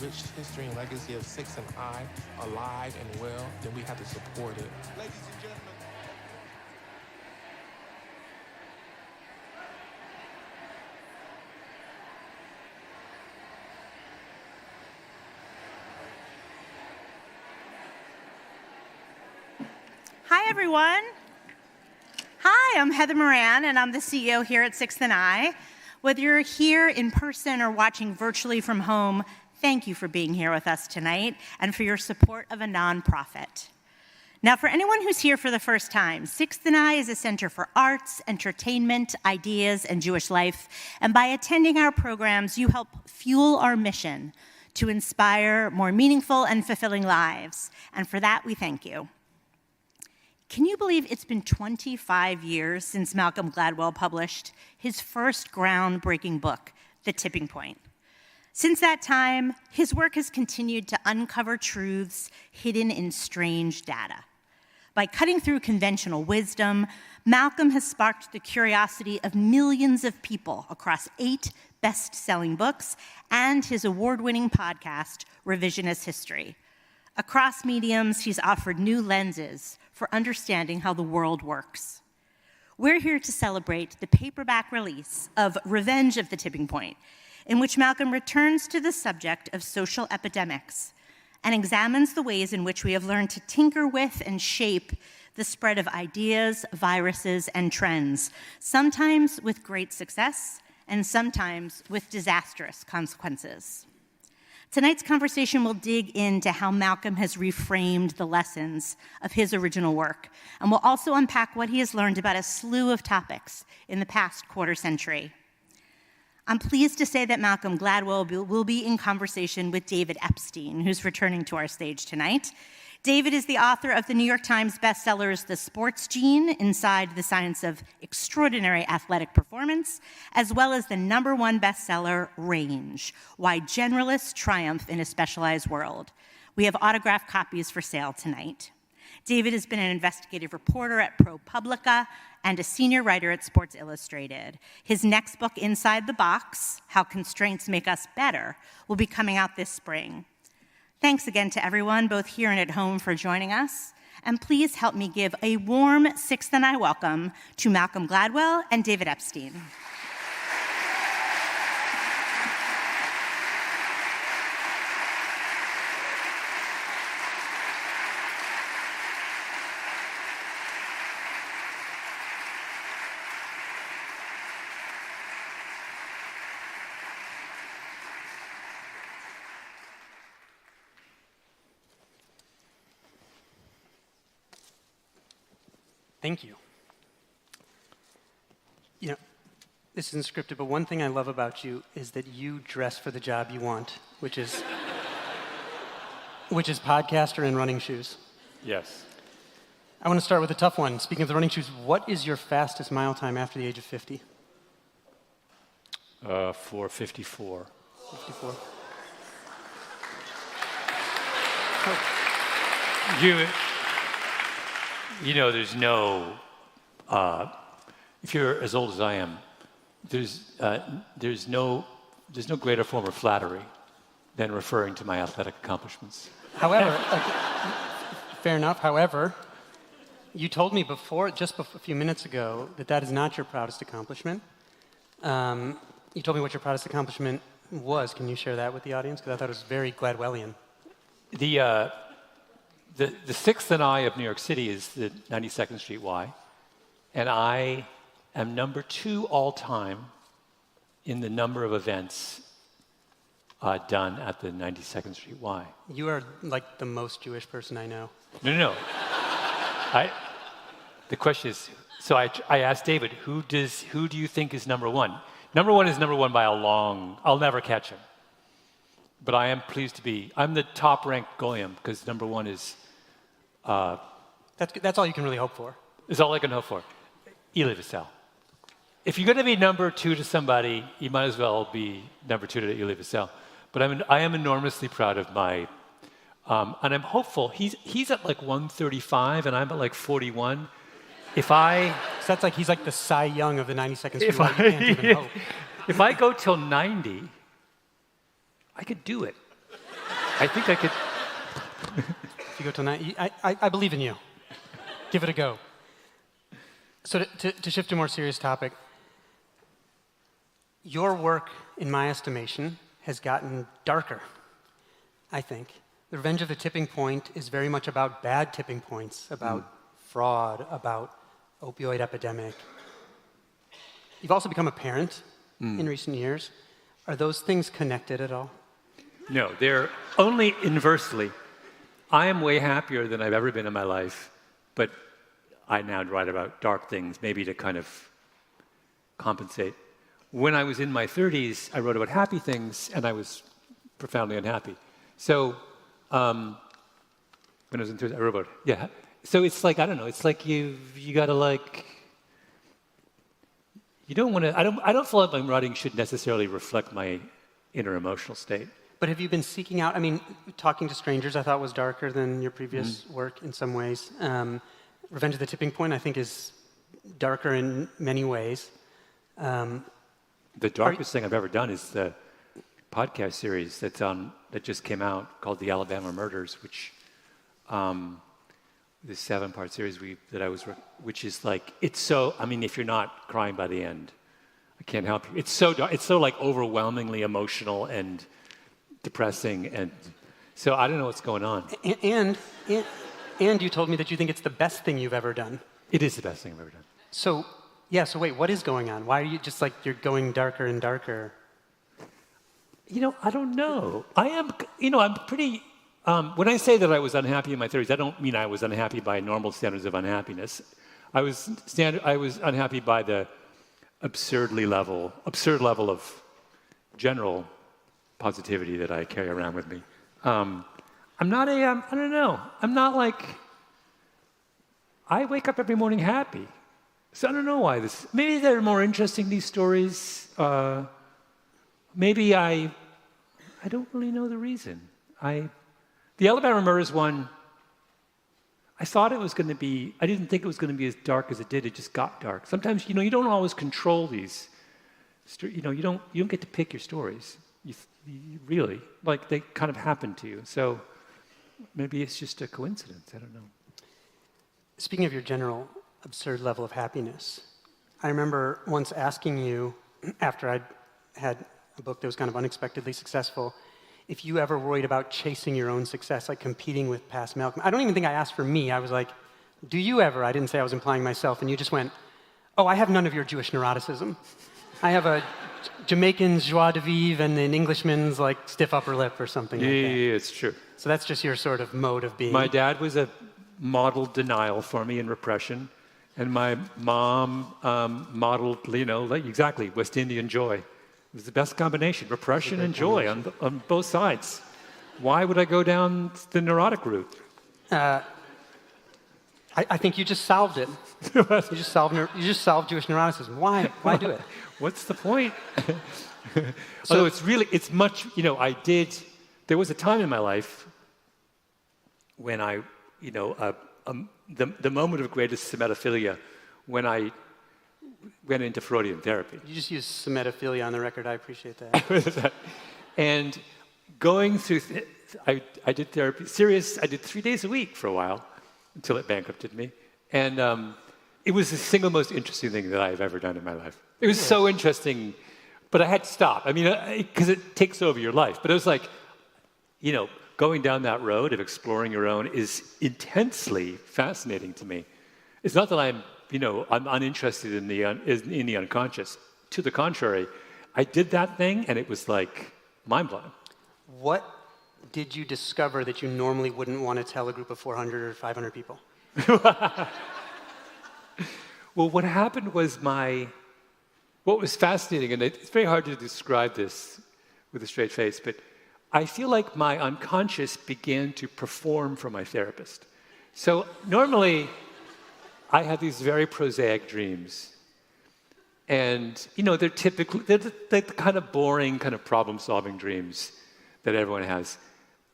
rich history and legacy of Six and I alive and well, then we have to support it. Ladies and gentlemen. Hi, everyone. Hi, I'm Heather Moran, and I'm the CEO here at Sixth and I. Whether you're here in person or watching virtually from home, thank you for being here with us tonight and for your support of a nonprofit. Now, for anyone who's here for the first time, Sixth and I is a center for arts, entertainment, ideas, and Jewish life. And by attending our programs, you help fuel our mission to inspire more meaningful and fulfilling lives. And for that, we thank you. Can you believe it's been 25 years since Malcolm Gladwell published his first groundbreaking book, The Tipping Point? Since that time, his work has continued to uncover truths hidden in strange data. By cutting through conventional wisdom, Malcolm has sparked the curiosity of millions of people across 8 best-selling books and his award-winning podcast, Revisionist History. Across mediums, he's offered new lenses for understanding how the world works. We're here to celebrate the paperback release of Revenge of the Tipping Point, in which Malcolm returns to the subject of social epidemics and examines the ways in which we have learned to tinker with and shape the spread of ideas, viruses, and trends, sometimes with great success and sometimes with disastrous consequences. Tonight's conversation will dig into how Malcolm has reframed the lessons of his original work, and we'll also unpack what he has learned about a slew of topics in the past quarter century. I'm pleased to say that Malcolm Gladwell will be in conversation with David Epstein, who's returning to our stage tonight. David is the author of the New York Times bestsellers The Sports Gene, Inside the Science of Extraordinary Athletic Performance, as well as the #1 bestseller, Range, Why Generalists Triumph in a Specialized World. We have autographed copies for sale tonight. David has been an investigative reporter at ProPublica and a senior writer at Sports Illustrated. His next book, Inside the Box, How Constraints Make Us Better, will be coming out this spring. Thanks again to everyone, both here and at home, for joining us. And please help me give a warm Sixth and I welcome to Malcolm Gladwell and David Epstein. Thank you. You know, this isn't scripted, but one thing I love about you is that you dress for the job you want, which is podcaster in running shoes. Yes. I want to start with a tough one. Speaking of the running shoes, what is your fastest mile time after the age of 50? 4:54. 54. You know, there's no, if you're as old as I am, there's no greater form of flattery than referring to my athletic accomplishments. However, fair enough. However, you told me just a few minutes ago, that is not your proudest accomplishment. You told me what your proudest accomplishment was. Can you share that with the audience? Because I thought it was very Gladwellian. The Sixth and I of New York City is the 92nd Street Y, and I am #2 all time in the number of events done at the 92nd Street Y. You are like the most Jewish person I know. No. The question is, so I asked David, who do you think is #1? #1 is #1 by a long, I'll never catch him. But I am pleased to be, I'm the top-ranked goyim, because #1 is... That's all you can really hope for. Is all I can hope for. Elie Wiesel. If you're going to be #2 to somebody, you might as well be #2 to Elie Wiesel. But I am enormously proud of my, and I'm hopeful. He's at like 135, and I'm at like 41. So that's like he's like the Cy Young of the 92nd Street. You can't even hope. If I go till 90, I could do it. I think I could. If you go till 9, I believe in you. Give it a go. So to shift to a more serious topic, your work, in my estimation, has gotten darker, I think. The Revenge of the Tipping Point is very much about bad tipping points, about fraud, about opioid epidemic. You've also become a parent in recent years. Are those things connected at all? No, they're only inversely. I am way happier than I've ever been in my life, but I now write about dark things, maybe to kind of compensate. When I was in my 30s, I wrote about happy things, and I was profoundly unhappy. So when I was in 30s, I wrote about, yeah. So it's like, I don't know, it's like you gotta like, you don't want to, I don't feel like my writing should necessarily reflect my inner emotional state. But have you been seeking out, I mean, Talking to Strangers I thought was darker than your previous work in some ways. Revenge of the Tipping Point I think is darker in many ways. The darkest thing I've ever done is the podcast series that just came out called The Alabama Murders, which the 7-part series which is like, it's so, I mean, if you're not crying by the end, I can't help you. It's so dark, it's so like overwhelmingly emotional and depressing, and so I don't know what's going on. And you told me that you think it's the best thing you've ever done. It is the best thing I've ever done. So wait, what is going on? Why are you just like, you're going darker and darker? I don't know. I'm pretty, when I say that I was unhappy in my 30s, I don't mean I was unhappy by normal standards of unhappiness. I was unhappy by the absurd level of general positivity that I carry around with me. I'm not I don't know. I'm not like, I wake up every morning happy. So I don't know why maybe they're more interesting, these stories. Maybe I don't really know the reason. The Alabama Murders one, I thought it was going to be, I didn't think it was going to be as dark as it did. It just got dark. Sometimes, you don't always control these, you don't get to pick your stories. You really, like they kind of happen to you. So maybe it's just a coincidence. I don't know. Speaking of your general absurd level of happiness, I remember once asking you, after I'd had a book that was kind of unexpectedly successful, if you ever worried about chasing your own success, like competing with past Malcolm. I don't even think I asked for me. I was like, do you ever? I didn't say I was implying myself. And you just went, oh, I have none of your Jewish neuroticism. I have a Jamaican's joie de vivre and an Englishman's like stiff upper lip or something like that. Yeah, it's true. So that's just your sort of mode of being. My dad was a modeled denial for me and repression. And my mom modeled, like exactly, West Indian joy. It was the best combination, repression and joy on both sides. Why would I go down the neurotic route? I think you just solved it. You just solved Jewish neuroticism. Why do it? What's the point? Although it's much, there was a time in my life when the moment of greatest semetophilia, when I went into Freudian therapy. You just used semetophilia on the record. I appreciate that. And going through, I did therapy, I did 3 days a week for a while until it bankrupted me. And it was the single most interesting thing that I've ever done in my life. It was so interesting, but I had to stop. I mean, because it takes over your life. But it was like, going down that road of exploring your own is intensely fascinating to me. It's not that I'm uninterested in the unconscious. To the contrary, I did that thing, and it was like mind-blowing. What did you discover that you normally wouldn't want to tell a group of 400 or 500 people? Well, what happened was what was fascinating, and it's very hard to describe this with a straight face, but I feel like my unconscious began to perform for my therapist. So normally, I have these very prosaic dreams. And, they're the kind of boring, kind of problem-solving dreams that everyone has.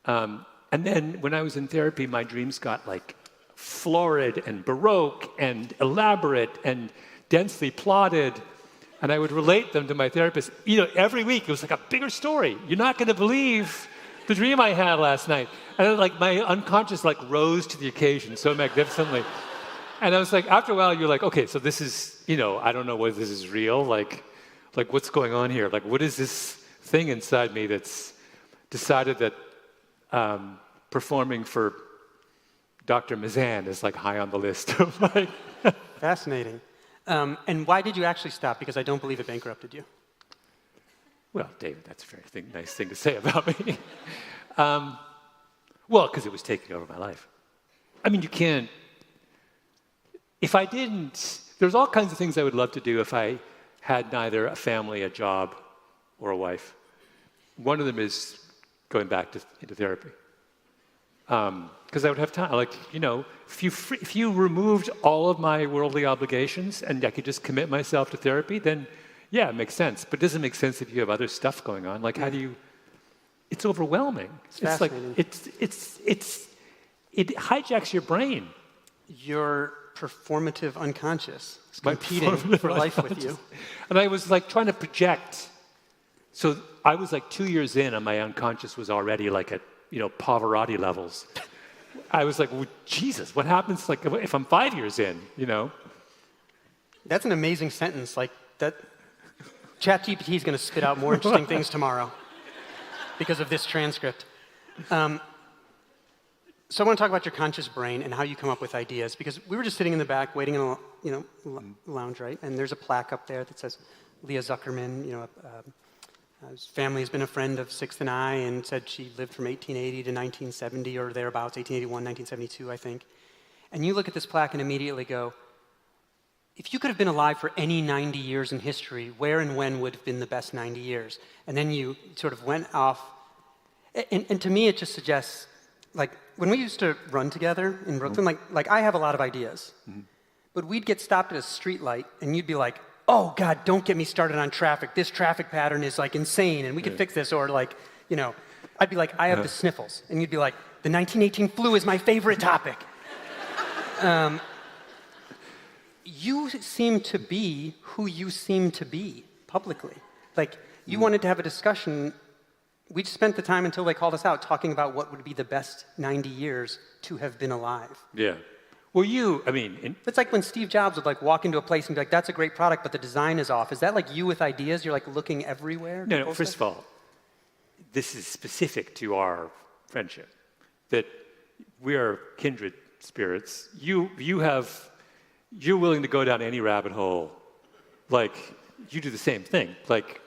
And then when I was in therapy, my dreams got like florid and baroque and elaborate and densely plotted. And I would relate them to my therapist. Every week it was like a bigger story. You're not going to believe the dream I had last night. And then, like, my unconscious, like, rose to the occasion so magnificently. And I was like, after a while, you're like, okay, so this is, I don't know whether this is real. Like what's going on here? Like, what is this thing inside me that's decided that performing for Dr. Mazan is, like, high on the list of, like... Fascinating. And why did you actually stop? Because I don't believe it bankrupted you. Well, David, that's a very nice thing to say about me. Well, because it was taking over my life. I mean, you can't... If I didn't... There's all kinds of things I would love to do if I had neither a family, a job, or a wife. One of them is going back into therapy. Because I would have time. Like, if you removed all of my worldly obligations and I could just commit myself to therapy, then, yeah, it makes sense. But it doesn't make sense if you have other stuff going on. Like, how do you... It's overwhelming. It's like, it hijacks your brain. Your performative unconscious is competing for life with you. And I was, like, trying to project. So I was, like, 2 years in, and my unconscious was already, like, at, Pavarotti levels. I was like, well, Jesus, what happens, like, if I'm 5 years in, That's an amazing sentence. Like, that ChatGPT is going to spit out more interesting things tomorrow because of this transcript. So I want to talk about your conscious brain and how you come up with ideas, because we were just sitting in the back waiting in a lounge, right? And there's a plaque up there that says Leah Zuckerman, his family has been a friend of Sixth and I, and said she lived from 1880 to 1970 or thereabouts, 1881, 1972, I think. And you look at this plaque and immediately go, if you could have been alive for any 90 years in history, where and when would have been the best 90 years? And then you sort of went off. And to me, it just suggests, like, when we used to run together in Brooklyn, like I have a lot of ideas. But we'd get stopped at a street light, and you'd be like, oh, God, don't get me started on traffic. This traffic pattern is, like, insane, and we could fix this. Or, like, I'd be like, I have the sniffles. And you'd be like, the 1918 flu is my favorite topic. You seem to be who you seem to be publicly. Like, you wanted to have a discussion. We spent the time until they called us out talking about what would be the best 90 years to have been alive. Yeah. Well, it's like when Steve Jobs would, like, walk into a place and be like, that's a great product, but the design is off. Is that like you with ideas? You're, like, looking everywhere? No, first of all, this is specific to our friendship, that we are kindred spirits. You're willing to go down any rabbit hole. Like, you do the same thing. Like,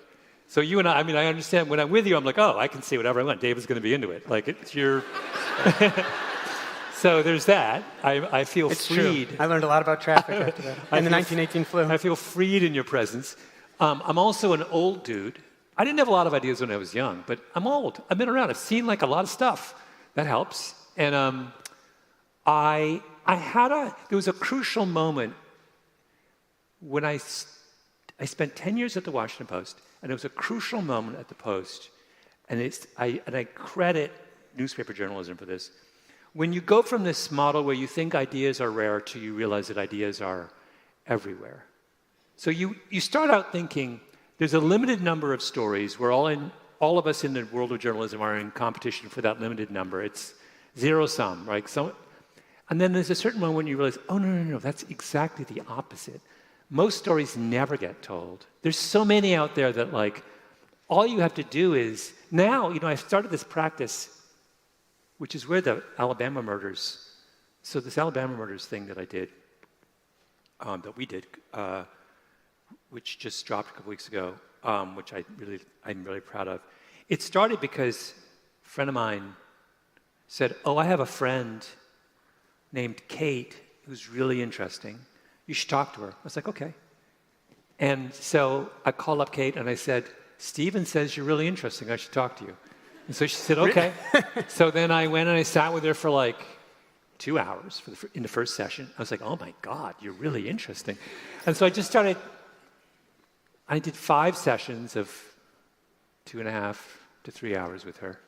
so you and I understand when I'm with you, I'm like, oh, I can say whatever I want. David's going to be into it. Like, it's your... So there's that. I feel freed. True. I learned a lot about traffic after that. And the 1918 flu. I feel freed in your presence. I'm also an old dude. I didn't have a lot of ideas when I was young, but I'm old. I've been around. I've seen, like, a lot of stuff. That helps. And there was a crucial moment when I spent 10 years at the Washington Post, and it was a crucial moment at the Post, and I credit newspaper journalism for this. When you go from this model where you think ideas are rare to you realize that ideas are everywhere. So you start out thinking there's a limited number of stories where all of us in the world of journalism are in competition for that limited number. It's zero sum, right? And then there's a certain moment when you realize, oh, no, that's exactly the opposite. Most stories never get told. There's so many out there that, like, all you have to do is, now, I've started this practice, which is where the Alabama murders, so this Alabama murders thing that I did, that we did, which just dropped a couple weeks ago, which I'm really proud of. It started because a friend of mine said, oh, I have a friend named Kate who's really interesting. You should talk to her. I was like, okay. And so I called up Kate and I said, Steven says you're really interesting. I should talk to you. And so she said, okay. So then I went and I sat with her for like 2 hours in the first session. I was like, oh my God, you're really interesting. And so I just started, I did 5 sessions of 2.5 to 3 hours with her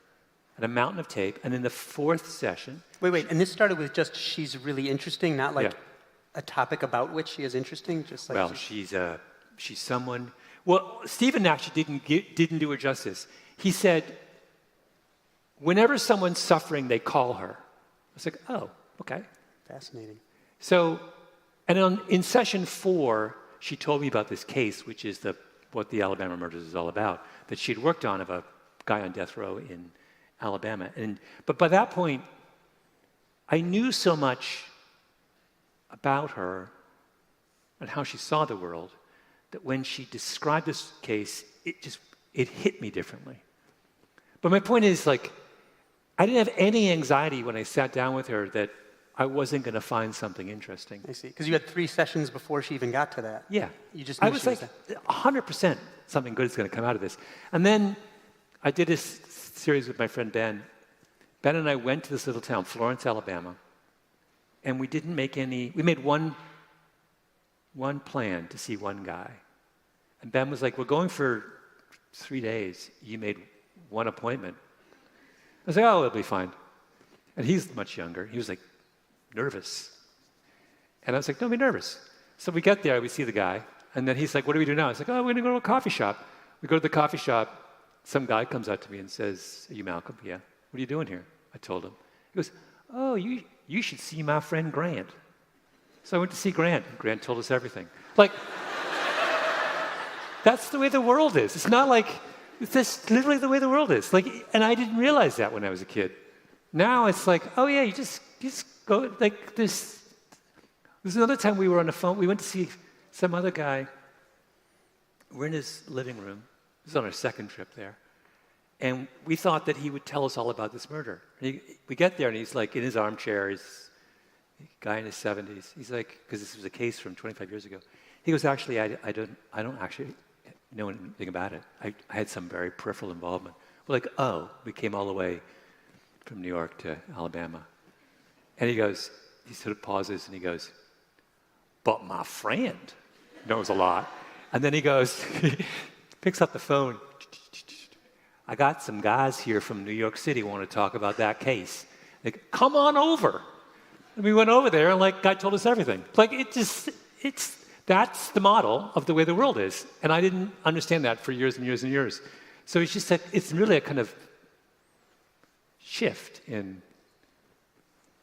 and a mountain of tape. And in the 4th session. Wait. And this started with just she's really interesting, not like a topic about which she is interesting? Just like well, she's someone. Well, Stephen actually didn't do her justice. He said, whenever someone's suffering, they call her. I was like, oh, okay. Fascinating. So, in session 4, she told me about this case, which is what the Alabama murders is all about, that she'd worked on of a guy on death row in Alabama. But by that point, I knew so much about her and how she saw the world that when she described this case, it hit me differently. But my point is, like, I didn't have any anxiety when I sat down with her that I wasn't going to find something interesting. I see. Because you had 3 sessions before she even got to that. Yeah. You just knew I was like, 100% something good is going to come out of this. And then I did this series with my friend Ben. Ben and I went to this little town, Florence, Alabama, and we didn't make any, we made one plan to see one guy. And Ben was like, we're going for 3 days. You made one appointment. I was like, oh, it'll be fine. And he's much younger. He was like, nervous. And I was like, don't be nervous. So we get there, we see the guy, and then he's like, what do we do now? I was like, oh, we're going to go to a coffee shop. We go to the coffee shop. Some guy comes up to me and says, are you Malcolm? Yeah. What are you doing here? I told him. He goes, oh, you should see my friend Grant. So I went to see Grant. Grant told us everything. Like, that's the way the world is. It's not like, it's just literally the way the world is. Like, and I didn't realize that when I was a kid. Now it's like, oh yeah, you just go, like there's another time we were on the phone, we went to see some other guy. We're in his living room. This is on our second trip there. And we thought that he would tell us all about this murder. We get there and he's like in his armchair, he's a guy in his 70s. He's like, because this was a case from 25 years ago. He goes, actually, I don't actually know anything about it. I had some very peripheral involvement. We're like, oh, we came all the way from New York to Alabama. And he goes, he sort of pauses and he goes, but my friend knows a lot. And then he goes, he picks up the phone. I got some guys here from New York City want to talk about that case. Like, come on over. And we went over there and like, guy told us everything. Like, that's the model of the way the world is. And I didn't understand that for years and years and years. So it's just it's really a kind of shift in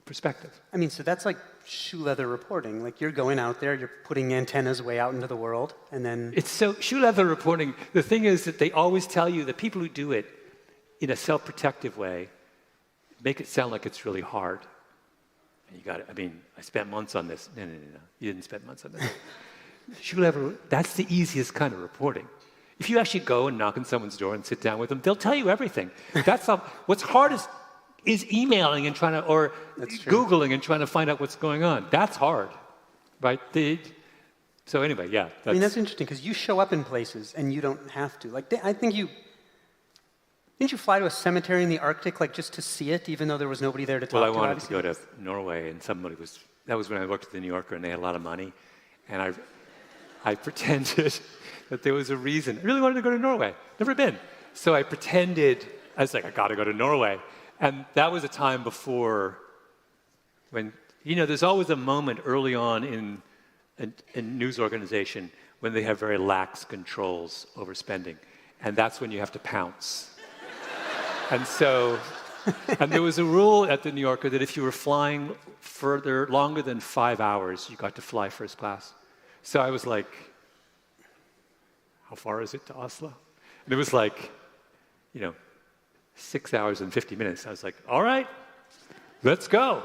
perspective. I mean, so that's like shoe leather reporting. Like you're going out there, you're putting antennas way out into the world, and then... It's so, shoe leather reporting, the thing is that they always tell you that people who do it in a self-protective way make it sound like it's really hard. And you got it. I mean, I spent months on this. No. You didn't spend months on this. Shoe leather, that's the easiest kind of reporting. If you actually go and knock on someone's door and sit down with them, they'll tell you everything. That's not, what's hard is emailing and trying to, or Googling and trying to find out what's going on. That's hard, right? So anyway, yeah. I mean, that's interesting because you show up in places and you don't have to. Like, I think didn't you fly to a cemetery in the Arctic, like just to see it, even though there was nobody there to talk to? Well, I wanted to go to Norway, and that was when I worked at the New Yorker, and they had a lot of money, and I pretended that there was a reason. I really wanted to go to Norway. Never been. So I pretended, I was like, I got to go to Norway. And that was a time before when, there's always a moment early on in a news organization when they have very lax controls over spending. And that's when you have to pounce. And there was a rule at the New Yorker that if you were flying longer than 5 hours, you got to fly first class. So I was like, how far is it to Oslo? And it was like, 6 hours and 50 minutes. I was like, all right, let's go.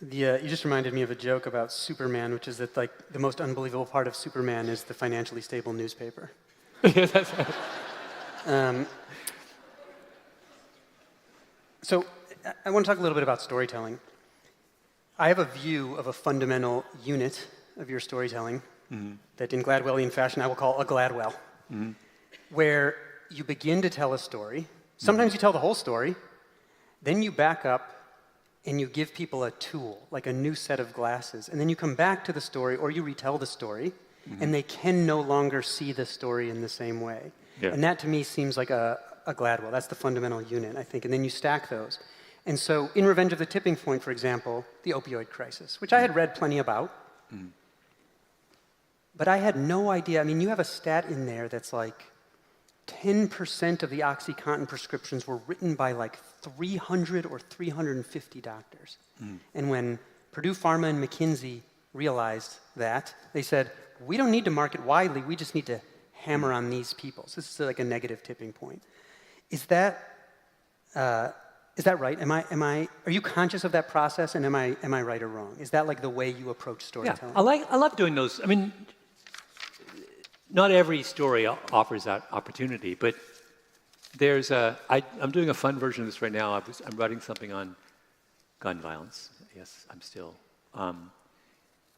You just reminded me of a joke about Superman, which is that like the most unbelievable part of Superman is the financially stable newspaper. Yeah, that's right. So I want to talk a little bit about storytelling. I have a view of a fundamental unit of your storytelling that in Gladwellian fashion I will call a Gladwell, where you begin to tell a story. Sometimes you tell the whole story. Then you back up and you give people a tool, like a new set of glasses. And then you come back to the story or you retell the story, and they can no longer see the story in the same way. Yeah. And that to me seems like a Gladwell. That's the fundamental unit, I think. And then you stack those. And so in Revenge of the Tipping Point, for example, the opioid crisis, which I had read plenty about, but I had no idea. I mean, you have a stat in there that's like 10% of the OxyContin prescriptions were written by like 300 or 350 doctors. And when Purdue Pharma and McKinsey realized that, they said, we don't need to market widely, we just need to hammer on these people. So this is like a negative tipping point. Is that right? Are you conscious of that process, and am I right or wrong? Is that like the way you approach storytelling? Yeah, I love doing those. I mean, not every story offers that opportunity, but I'm doing a fun version of this right now. I'm writing something on gun violence. Yes, I'm still.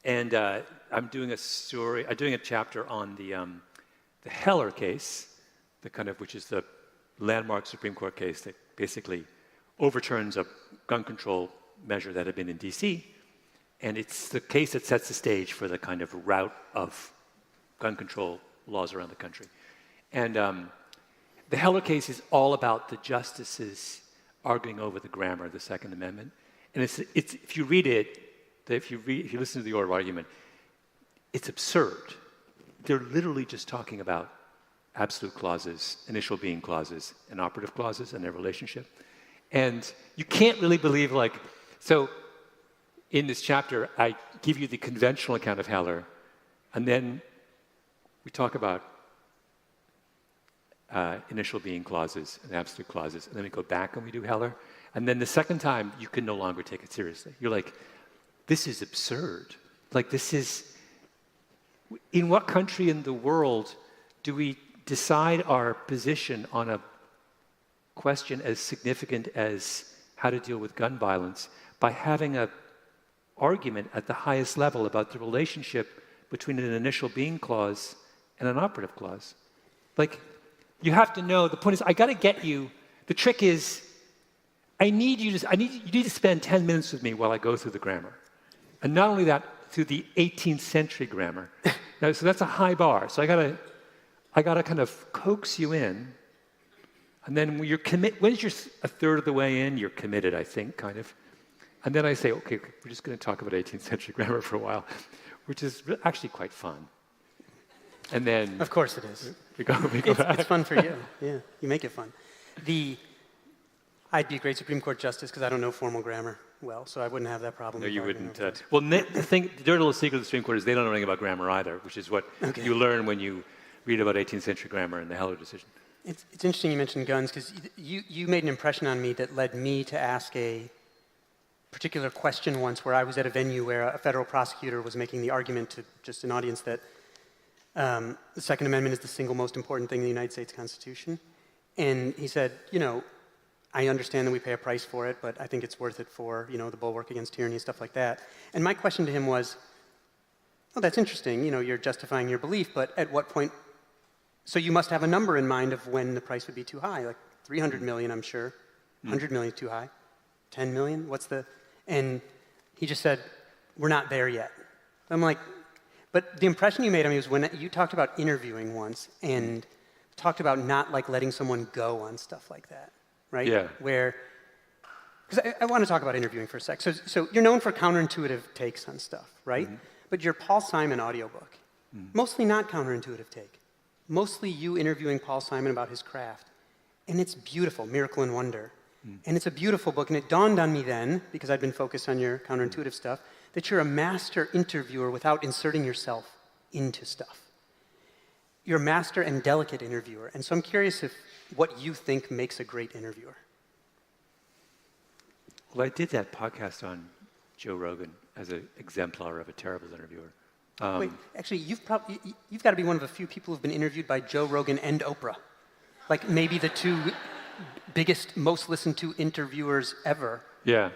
And I'm doing a chapter on the Heller case, which is the landmark Supreme Court case that basically overturns a gun control measure that had been in D.C. And it's the case that sets the stage for the kind of rout of gun control laws around the country. And the Heller case is all about the justices arguing over the grammar of the Second Amendment. And it's if you read it, if you listen to the oral argument, it's absurd. They're literally just talking about absolute clauses, initial being clauses, and operative clauses and their relationship. And you can't really believe, so in this chapter, I give you the conventional account of Heller, and then we talk about initial being clauses and absolute clauses, and then we go back and we do Heller. And then the second time, you can no longer take it seriously. You're like, this is absurd. In what country in the world do we decide our position on a question as significant as how to deal with gun violence by having an argument at the highest level about the relationship between an initial being clause and an operative clause? You have to know, the point is, I got to get you, the trick is, you need to spend 10 minutes with me while I go through the grammar. And not only that, through the 18th century grammar. Now, so that's a high bar. So I gotta kind of coax you in. And then when once you're a third of the way in, you're committed, I think, kind of. And then I say, okay, we're just going to talk about 18th century grammar for a while, which is actually quite fun. And then... Of course it is. We go back. It's fun for you. Yeah, you make it fun. I'd be a great Supreme Court justice because I don't know formal grammar well, so I wouldn't have that problem. No, you wouldn't. Well, the dirty little secret of the Supreme Court is they don't know anything about grammar either, which is what you learn when you read about 18th century grammar and the Heller decision. It's interesting you mentioned guns because you made an impression on me that led me to ask a particular question once where I was at a venue where a federal prosecutor was making the argument to just an audience that the Second Amendment is the single most important thing in the United States Constitution. And he said, I understand that we pay a price for it, but I think it's worth it for, the bulwark against tyranny and stuff like that. And my question to him was, oh, that's interesting, you're justifying your belief, but at what point, so you must have a number in mind of when the price would be too high, like 300 million, I'm sure, 100 million too high, 10 million, and he just said, we're not there yet. I'm like, but the impression you made on me was when you talked about interviewing once and talked about not letting someone go on stuff like that. Right? Yeah. Because I want to talk about interviewing for a sec. So you're known for counterintuitive takes on stuff, right? Mm-hmm. But your Paul Simon audiobook, mostly not counterintuitive take. Mostly you interviewing Paul Simon about his craft. And it's beautiful, Miracle and Wonder. And it's a beautiful book. And it dawned on me then, because I'd been focused on your counterintuitive stuff, that you're a master interviewer without inserting yourself into stuff. You're a master and delicate interviewer. And so I'm curious what you think makes a great interviewer. Well, I did that podcast on Joe Rogan as an exemplar of a terrible interviewer. Wait, actually, you've got to be one of a few people who've been interviewed by Joe Rogan and Oprah. Maybe the two biggest, most listened to interviewers ever. Yeah.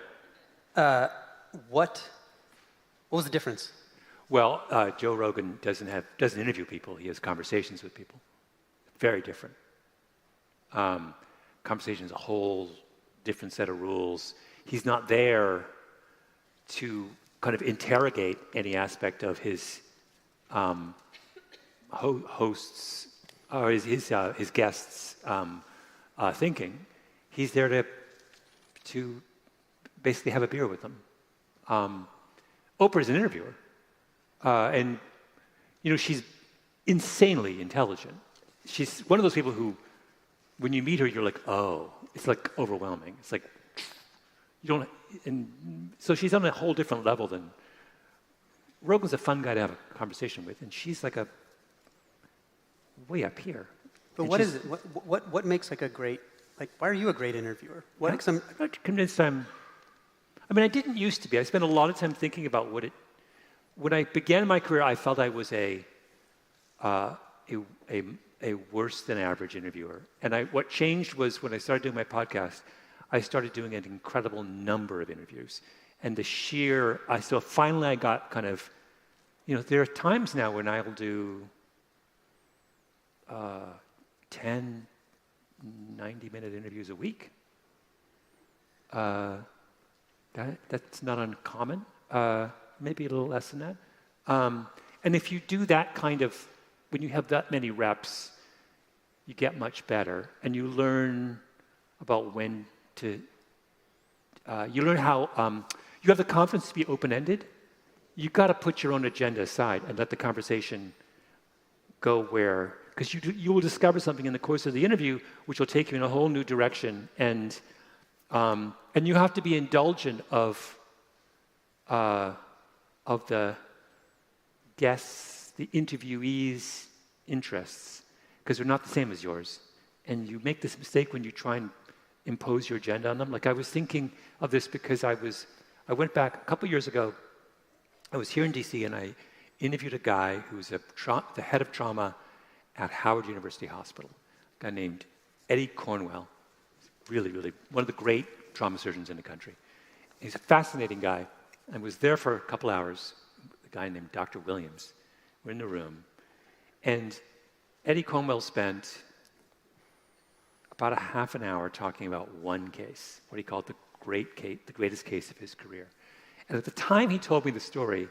What was the difference? Well, Joe Rogan doesn't interview people. He has conversations with people. Very different. Conversation is a whole different set of rules. He's not there to kind of interrogate any aspect of his hosts or his guests' thinking. He's there to basically have a beer with them. Oprah's an interviewer, and she's insanely intelligent. she's one of those people who, when you meet her, you're like, oh, it's like overwhelming. It's like, you don't, and so she's on a whole different level than, Rogan's a fun guy to have a conversation with, and she's like a, way up here. But and what is it? What makes like a great, like, why are you a great interviewer? What makes I'm not convinced I mean, I didn't used to be. I spent a lot of time thinking about when I began my career, I felt I was a worse than average interviewer. And what changed was when I started doing my podcast, I started doing an incredible number of interviews. And so finally I got kind of, there are times now when I'll do 10, 90-minute interviews a week. That's not uncommon, maybe a little less than that. And if you do that kind of, when you have that many reps, you get much better, and you learn about when to, you learn how, you have the confidence to be open-ended. You've got to put your own agenda aside and let the conversation go where, because you will discover something in the course of the interview which will take you in a whole new direction, and you have to be indulgent of the guests, the interviewees' interests, because they're not the same as yours. And you make this mistake when you try and impose your agenda on them. Like I was thinking of this because I went back a couple years ago. I was here in DC and I interviewed a guy who's the head of trauma at Howard University Hospital, a guy named Eddie Cornwell. Really, really one of the great trauma surgeons in the country. He's a fascinating guy. I was there for a couple hours. A guy named Dr. Williams. We're in the room. And Eddie Cornwell spent about a half an hour talking about one case, what he called the greatest case of his career. And at the time he told me the story,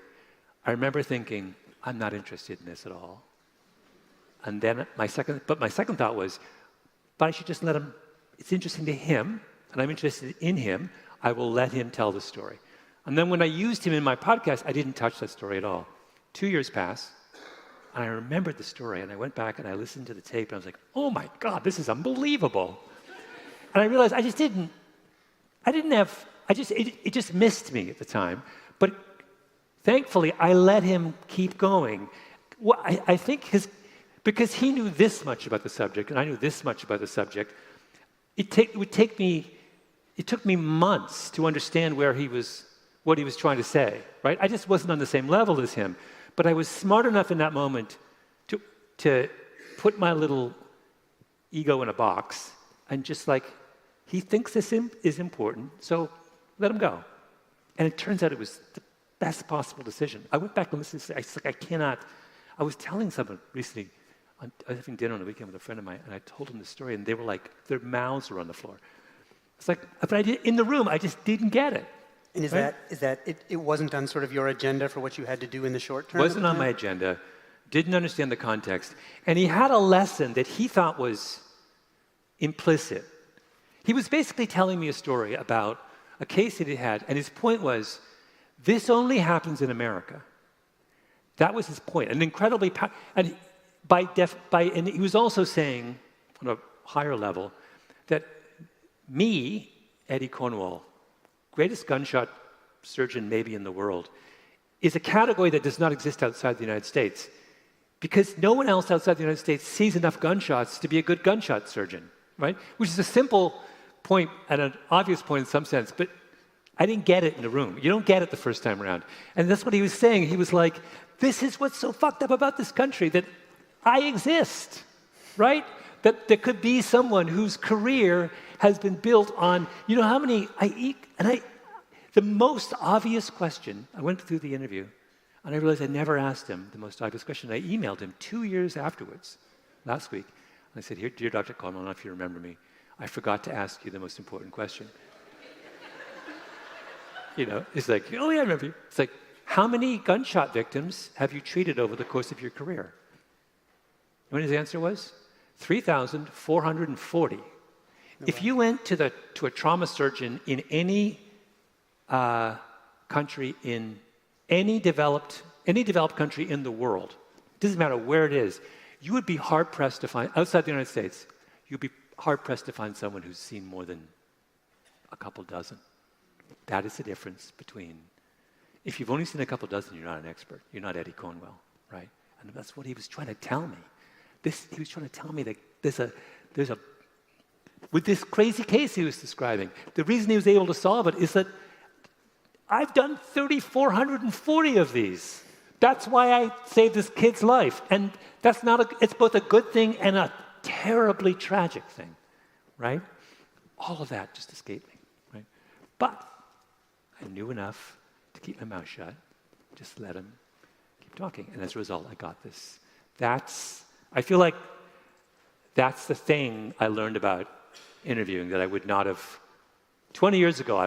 I remember thinking, I'm not interested in this at all. And then my second thought was, but I should just let him, it's interesting to him, and I'm interested in him, I will let him tell the story. And then when I used him in my podcast, I didn't touch that story at all. 2 years passed, and I remembered the story, and I went back and I listened to the tape, and I was like, oh my God, this is unbelievable. And I realized it just missed me at the time. But thankfully, I let him keep going. Well, I think because he knew this much about the subject, and I knew this much about the subject, it took me months to understand what he was trying to say, right? I just wasn't on the same level as him. But I was smart enough in that moment to put my little ego in a box and just like, he thinks this is important, so let him go. And it turns out it was the best possible decision. I went back and listened to it. I was telling someone recently, I was having dinner on the weekend with a friend of mine, and I told them the story, and they were like, their mouths were on the floor. It's like, but in the room, I just didn't get it. And is that it wasn't on sort of your agenda for what you had to do in the short term? Wasn't on my agenda, didn't understand the context. And he had a lesson that he thought was implicit. He was basically telling me a story about a case that he had, and his point was, this only happens in America. That was his point. An incredibly and he was also saying on a higher level that me, Eddie Cornwell, greatest gunshot surgeon maybe in the world, is a category that does not exist outside the United States because no one else outside the United States sees enough gunshots to be a good gunshot surgeon, right? Which is a simple point and an obvious point in some sense, but I didn't get it in the room. You don't get it the first time around. And that's what he was saying. He was like, this is what's so fucked up about this country, that I exist, right? That there could be someone whose career has been built on, how many the most obvious question, I went through the interview, and I realized I never asked him the most obvious question. I emailed him 2 years afterwards, last week. And I said, here, dear Dr. Coleman, I don't know if you remember me, I forgot to ask you the most important question. It's like, oh yeah, I remember you. It's like, how many gunshot victims have you treated over the course of your career? And his answer was 3,440. If you went to a trauma surgeon in any country, in any developed country in the world, it doesn't matter where it is, you would be hard-pressed to find, outside the United States, you'd be hard-pressed to find someone who's seen more than a couple dozen. That is the difference between, if you've only seen a couple dozen, you're not an expert. You're not Eddie Cornwell, right? And that's what he was trying to tell me. He was trying to tell me that there's a, with this crazy case he was describing, the reason he was able to solve it is that I've done 3,440 of these. That's why I saved this kid's life. And that's it's both a good thing and a terribly tragic thing, right? All of that just escaped me, right? But I knew enough to keep my mouth shut, just let him keep talking. And as a result, I got this. I feel like that's the thing I learned about interviewing that I would not have, 20 years ago,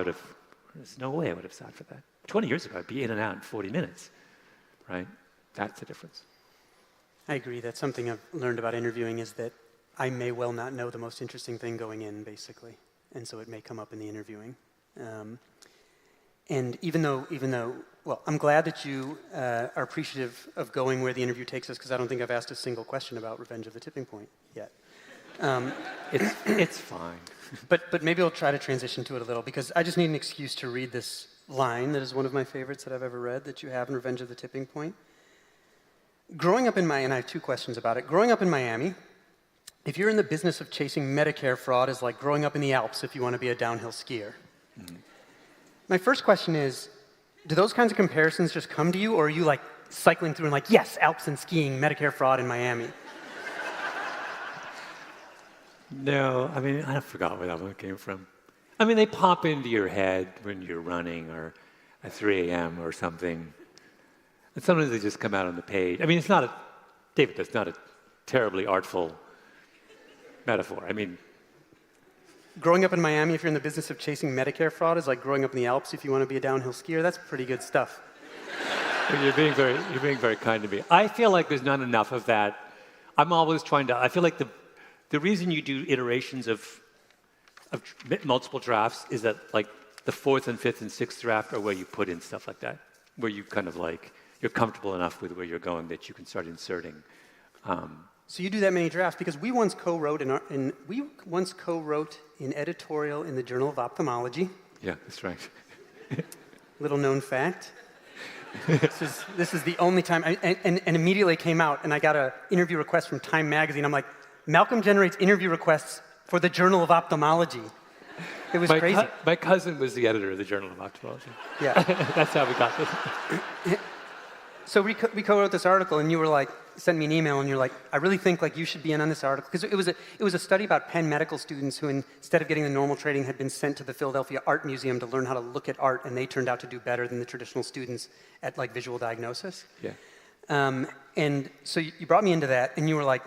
there's no way I would have sat for that. 20 years ago, I'd be in and out in 40 minutes, right? That's the difference. I agree. That's something I've learned about interviewing is that I may well not know the most interesting thing going in, basically. And so it may come up in the interviewing. And even though, well, I'm glad that you are appreciative of going where the interview takes us, because I don't think I've asked a single question about Revenge of the Tipping Point yet. It's fine. But maybe I'll try to transition to it a little, because I just need an excuse to read this line that is one of my favorites that I've ever read that you have in Revenge of the Tipping Point. Growing up in Miami, and I have two questions about it. Growing up in Miami, if you're in the business of chasing Medicare fraud, is like growing up in the Alps if you want to be a downhill skier. Mm-hmm. My first question is, do those kinds of comparisons just come to you, or are you like cycling through and like, yes, Alps and skiing, Medicare fraud in Miami? No, I mean, I forgot where that one came from. I mean, they pop into your head when you're running or at 3 a.m. or something. And sometimes they just come out on the page. I mean, David, that's not a terribly artful metaphor. I mean, growing up in Miami, if you're in the business of chasing Medicare fraud, is like growing up in the Alps if you want to be a downhill skier. That's pretty good stuff. You're being very kind to me. I feel like there's not enough of that. I'm always I feel like the reason you do iterations of multiple drafts is that like the fourth and fifth and sixth draft are where you put in stuff like that, where you kind of like, you're comfortable enough with where you're going that you can start inserting. So you do that many drafts because we once co-wrote an editorial in the Journal of Ophthalmology. Yeah, that's right. Little known fact. This is the only time, and immediately came out, and I got an interview request from Time Magazine. I'm like, Malcolm generates interview requests for the Journal of Ophthalmology. It was crazy. My cousin was the editor of the Journal of Ophthalmology. Yeah. That's how we got this. So we co-wrote this article, and you were like, sent me an email, and you're like, I really think like you should be in on this article, because it was a study about Penn medical students who, instead of getting the normal training, had been sent to the Philadelphia Art Museum to learn how to look at art, and they turned out to do better than the traditional students at like visual diagnosis. Yeah. And so you brought me into that, and you were like,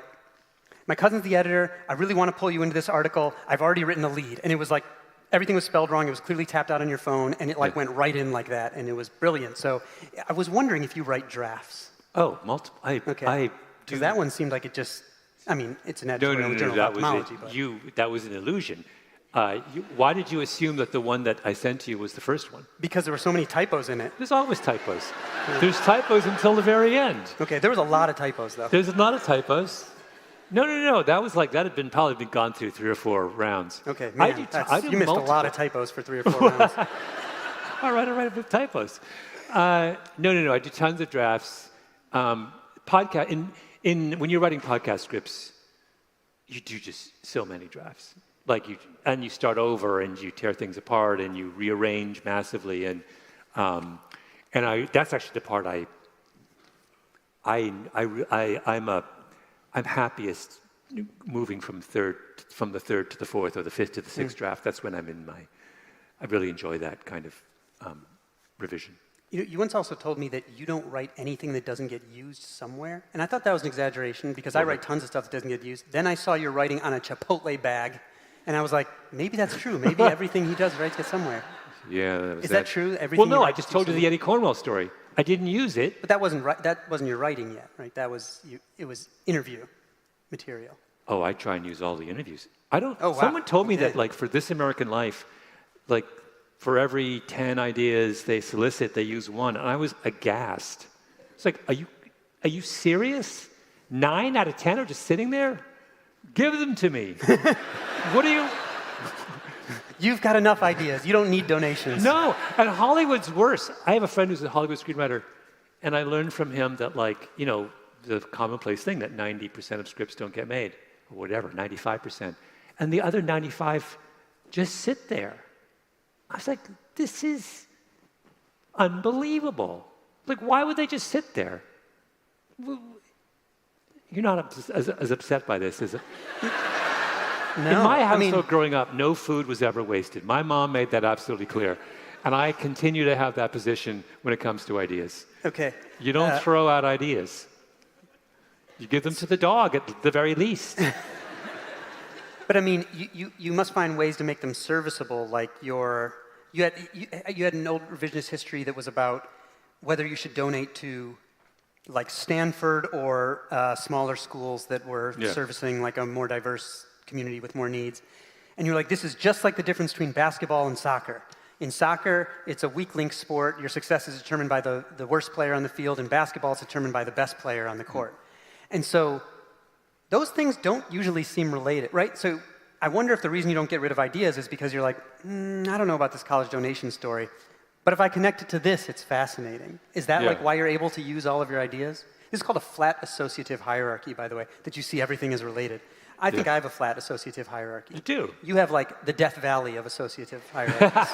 my cousin's the editor. I really want to pull you into this article. I've already written the lead, and it was like, everything was spelled wrong. It was clearly tapped out on your phone, and it like went right in like that, and it was brilliant. So I was wondering if you write drafts. Oh, multiple. Okay. I do. Because that one seemed like it just, I mean, it's an editorial in the Journal of Ophthalmology. That was an illusion. Why did you assume that the one that I sent to you was the first one? Because there were so many typos in it. There's always typos. There's typos until the very end. Okay, there was a lot of typos, though. There's a lot of typos. No. That had probably been gone through 3 or 4 rounds. Okay, man, you missed a lot of typos for 3 or 4 rounds. All right, with typos. No. I do tons of drafts. When you're writing podcast scripts, you do just so many drafts. And you start over and you tear things apart and you rearrange massively. And that's actually the part I'm happiest moving from the third to the fourth or the fifth to the sixth draft. That's when I really enjoy that kind of revision. You once also told me that you don't write anything that doesn't get used somewhere. And I thought that was an exaggeration because I write tons of stuff that doesn't get used. Then I saw your writing on a Chipotle bag, and I was like, maybe that's true. Maybe everything he does writes gets somewhere. Yeah. Is that true? Everything I just told you the Eddie Cornwell story. I didn't use it. But that wasn't your writing yet, right? It was interview material. Oh, I try and use all the interviews. I don't. Oh, wow. Someone told me that, like, for This American Life, like, for every 10 ideas they solicit, they use one, and I was aghast. It's like, are you serious? 9 out of 10 are just sitting there? Give them to me. What do you... You've got enough ideas. You don't need donations. No, and Hollywood's worse. I have a friend who's a Hollywood screenwriter, and I learned from him that, the commonplace thing that 90% of scripts don't get made, or whatever, 95%. And the other 95 just sit there. I was like, this is unbelievable. Like, why would they just sit there? You're not as upset by this, is it? No, In my household growing up, no food was ever wasted. My mom made that absolutely clear. And I continue to have that position when it comes to ideas. Okay. You don't throw out ideas. You give them to the dog at the very least. But I mean, you must find ways to make them serviceable. Like you had an old revisionist history that was about whether you should donate to like Stanford or smaller schools that were servicing like a more diverse community with more needs. And you're like, this is just like the difference between basketball and soccer. In soccer, it's a weak link sport. Your success is determined by the worst player on the field. In basketball, it's determined by the best player on the court. And so those things don't usually seem related, right? So I wonder if the reason you don't get rid of ideas is because you're like, I don't know about this college donation story, but if I connect it to this, it's fascinating. Is that like why you're able to use all of your ideas? This is called a flat associative hierarchy, by the way, that you see everything is related. I think I have a flat associative hierarchy. You do? You have like the Death Valley of associative hierarchies.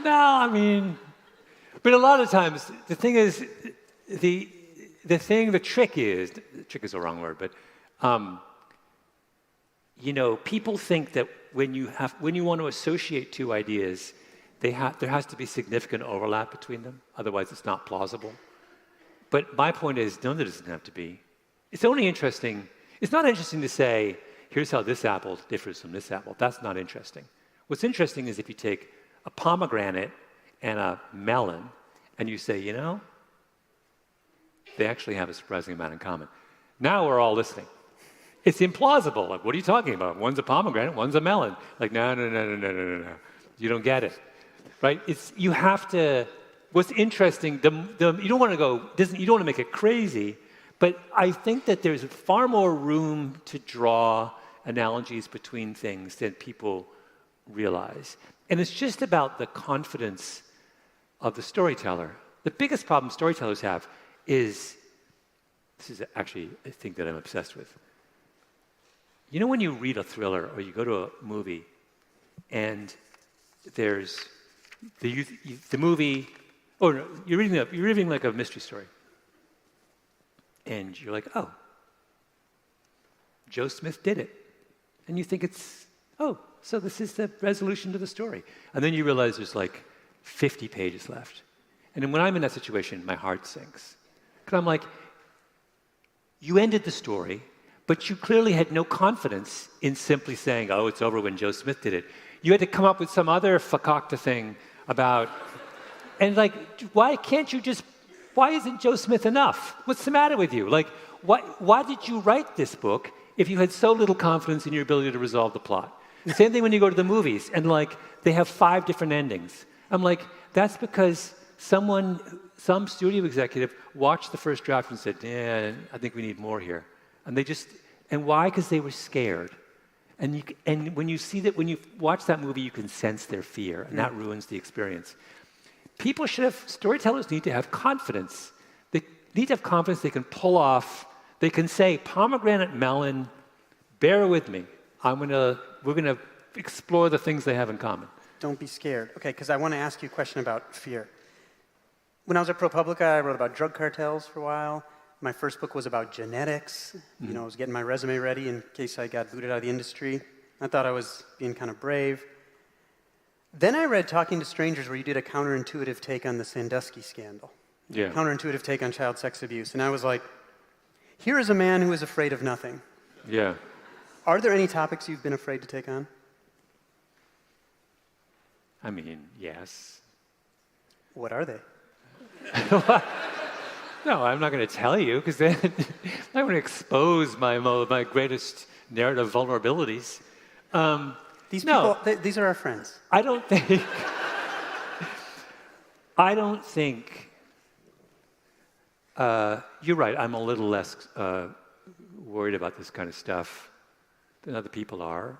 No, I mean, but a lot of times, the thing is, the trick is a wrong word, but, people think that when you want to associate two ideas, there has to be significant overlap between them, otherwise it's not plausible. But my point is, no, there doesn't have to be. It's not interesting to say, here's how this apple differs from this apple. That's not interesting. What's interesting is if you take a pomegranate and a melon, and you say, they actually have a surprising amount in common. Now we're all listening. It's implausible. Like, what are you talking about? One's a pomegranate, one's a melon. Like, no. You don't get it, right? You have to. What's interesting? You don't want to make it crazy, but I think that there's far more room to draw analogies between things than people realize, and it's just about the confidence of the storyteller. The biggest problem storytellers have is, this is actually a thing that I'm obsessed with. When you read a thriller or you go to a movie and there's the movie, or you're reading like a mystery story, and you're like, oh, Joe Smith did it. And you think so this is the resolution to the story. And then you realize there's like 50 pages left. And then when I'm in that situation, my heart sinks. Because I'm like, you ended the story, but you clearly had no confidence in simply saying, oh, it's over when Joe Smith did it. You had to come up with some other fakakta thing about, and like, why isn't Joe Smith enough? What's the matter with you? Like, why did you write this book if you had so little confidence in your ability to resolve the plot? Same thing when you go to the movies, and like, they have 5 different endings. I'm like, that's because some studio executive watched the first draft and said, I think we need more here. And why? Because they were scared. And when you watch that movie, you can sense their fear, and that ruins the experience. Storytellers need to have confidence. They need to have confidence they can pull off, they can say, pomegranate, melon, bear with me. We're gonna explore the things they have in common. Don't be scared. Okay, because I want to ask you a question about fear. When I was at ProPublica, I wrote about drug cartels for a while. My first book was about genetics. I was getting my resume ready in case I got booted out of the industry. I thought I was being kind of brave. Then I read Talking to Strangers, where you did a counterintuitive take on the Sandusky scandal. Yeah. Counterintuitive take on child sex abuse. And I was like, here is a man who is afraid of nothing. Yeah. Are there any topics you've been afraid to take on? I mean, yes. What are they? No, I'm not going to tell you, because then I'm not going to expose my greatest narrative vulnerabilities. These people, these are our friends. I don't think. You're right. I'm a little less worried about this kind of stuff than other people are.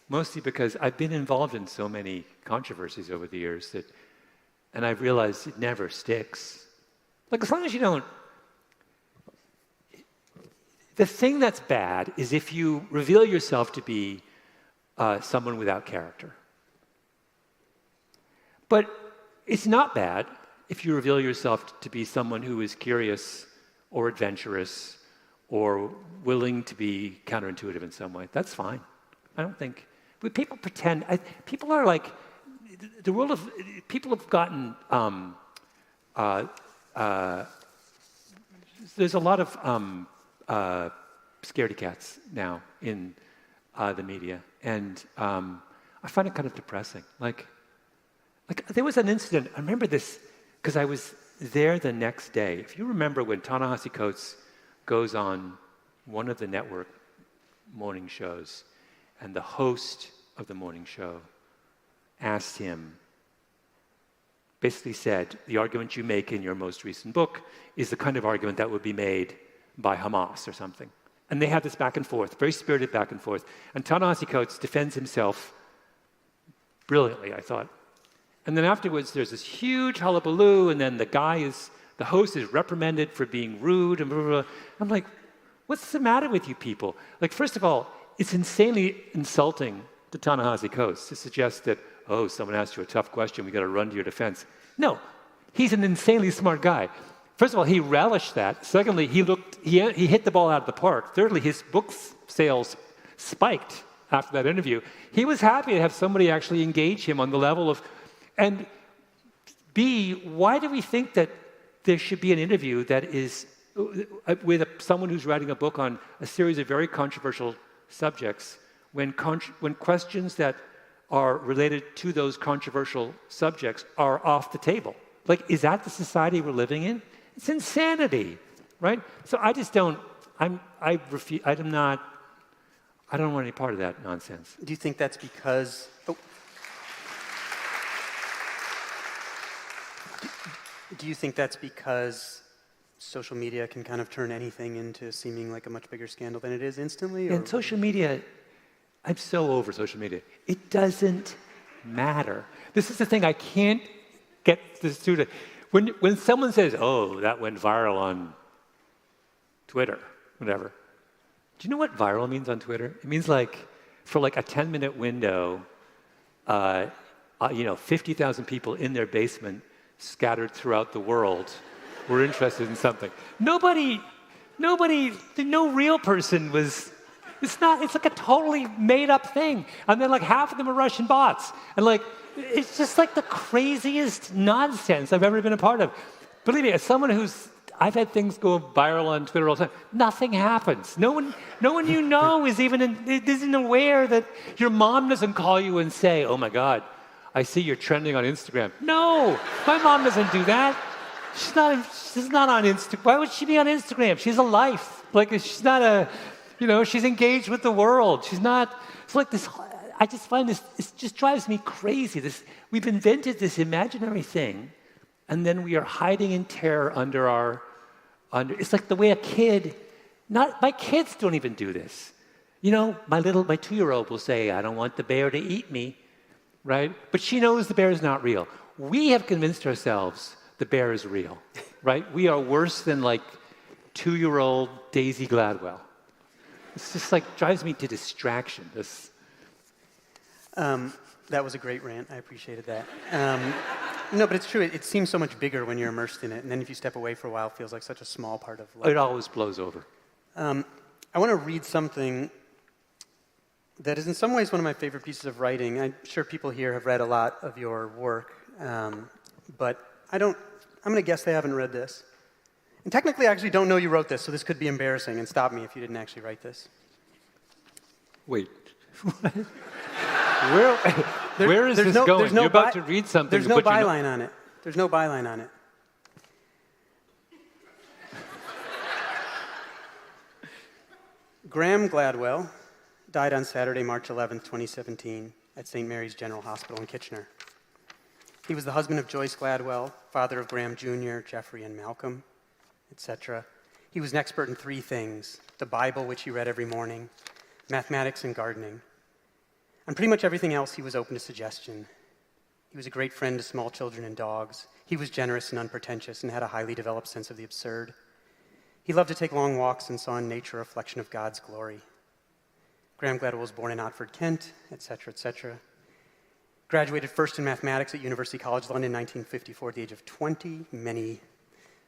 Mostly because I've been involved in so many controversies over the years and I've realized it never sticks. Like, as long as you don't... The thing that's bad is if you reveal yourself to be someone without character. But it's not bad if you reveal yourself to be someone who is curious or adventurous or willing to be counterintuitive in some way. That's fine. I don't think... But people pretend... people are like... The world of... People have gotten... there's a lot of scaredy cats now in the media. And I find it kind of depressing. Like there was an incident... I remember this because I was there the next day. If you remember when Ta-Nehisi Coates goes on one of the network morning shows, and the host of the morning show asked him, basically said, the argument you make in your most recent book is the kind of argument that would be made by Hamas or something. And they have this back and forth, very spirited back and forth. And Ta-Nehisi Coates defends himself brilliantly, I thought. And then afterwards, there's this huge hullabaloo, and then the host is reprimanded for being rude, and blah, blah, blah. I'm like, what's the matter with you people? Like, first of all, it's insanely insulting to Ta-Nehisi Coates to suggest that, oh, someone asked you a tough question, we got to run to your defense. No, he's an insanely smart guy. First of all, he relished that. Secondly, he hit the ball out of the park. Thirdly, his book sales spiked after that interview. He was happy to have somebody actually engage him on the level of... And B, why do we think that there should be an interview that is with someone who's writing a book on a series of very controversial subjects when questions that are related to those controversial subjects are off the table? Like, is that the society we're living in? It's insanity, right? So I just don't, I don't want any part of that nonsense. Do you think that's because... Do you think that's because social media can kind of turn anything into seeming like a much bigger scandal than it is instantly? Or? And social media, I'm so over social media. It doesn't matter. This is the thing I can't get this through to. When someone says, oh, that went viral on Twitter, whatever. Do you know what viral means on Twitter? It means like, for like a 10-minute window, 50,000 people in their basement scattered throughout the world were interested in something. No real person was, it's like a totally made up thing. And then like half of them are Russian bots. And like, it's just like the craziest nonsense I've ever been a part of. Believe me, as someone I've had things go viral on Twitter all the time. Nothing happens. No one you know isn't aware that your mom doesn't call you and say, oh my God, I see you're trending on Instagram. No, my mom doesn't do that. She's not on Instagram. Why would she be on Instagram? She's a life. Like, she's not she's engaged with the world. She's not, it's like this, I just find this, it just drives me crazy. We've invented this imaginary thing, and then we are hiding in terror under it's like the way my kids don't even do this. My 2-year-old will say, I don't want the bear to eat me. Right? But she knows the bear is not real. We have convinced ourselves the bear is real, right? We are worse than like 2-year-old Daisy Gladwell. It's just like drives me to distraction. That was a great rant. I appreciated that. No, but it's true. It seems so much bigger when you're immersed in it. And then if you step away for a while, it feels like such a small part of life. It always blows over. I want to read something that is in some ways one of my favorite pieces of writing. I'm sure people here have read a lot of your work, but I'm going to guess they haven't read this. And technically, I actually don't know you wrote this, so this could be embarrassing, and stop me if you didn't actually write this. Wait. Where is this going? You're about to read something. There's no byline on it. There's no byline on it. Graham Gladwell died on Saturday, March 11th, 2017, at St. Mary's General Hospital in Kitchener. He was the husband of Joyce Gladwell, father of Graham Jr., Jeffrey, and Malcolm, etc. He was an expert in three things: the Bible, which he read every morning, mathematics, and gardening. On pretty much everything else, he was open to suggestion. He was a great friend to small children and dogs. He was generous and unpretentious and had a highly developed sense of the absurd. He loved to take long walks and saw in nature a reflection of God's glory. Graham Gladwell was born in Otford, Kent, etc., etc. Graduated first in mathematics at University College London in 1954 at the age of 20, many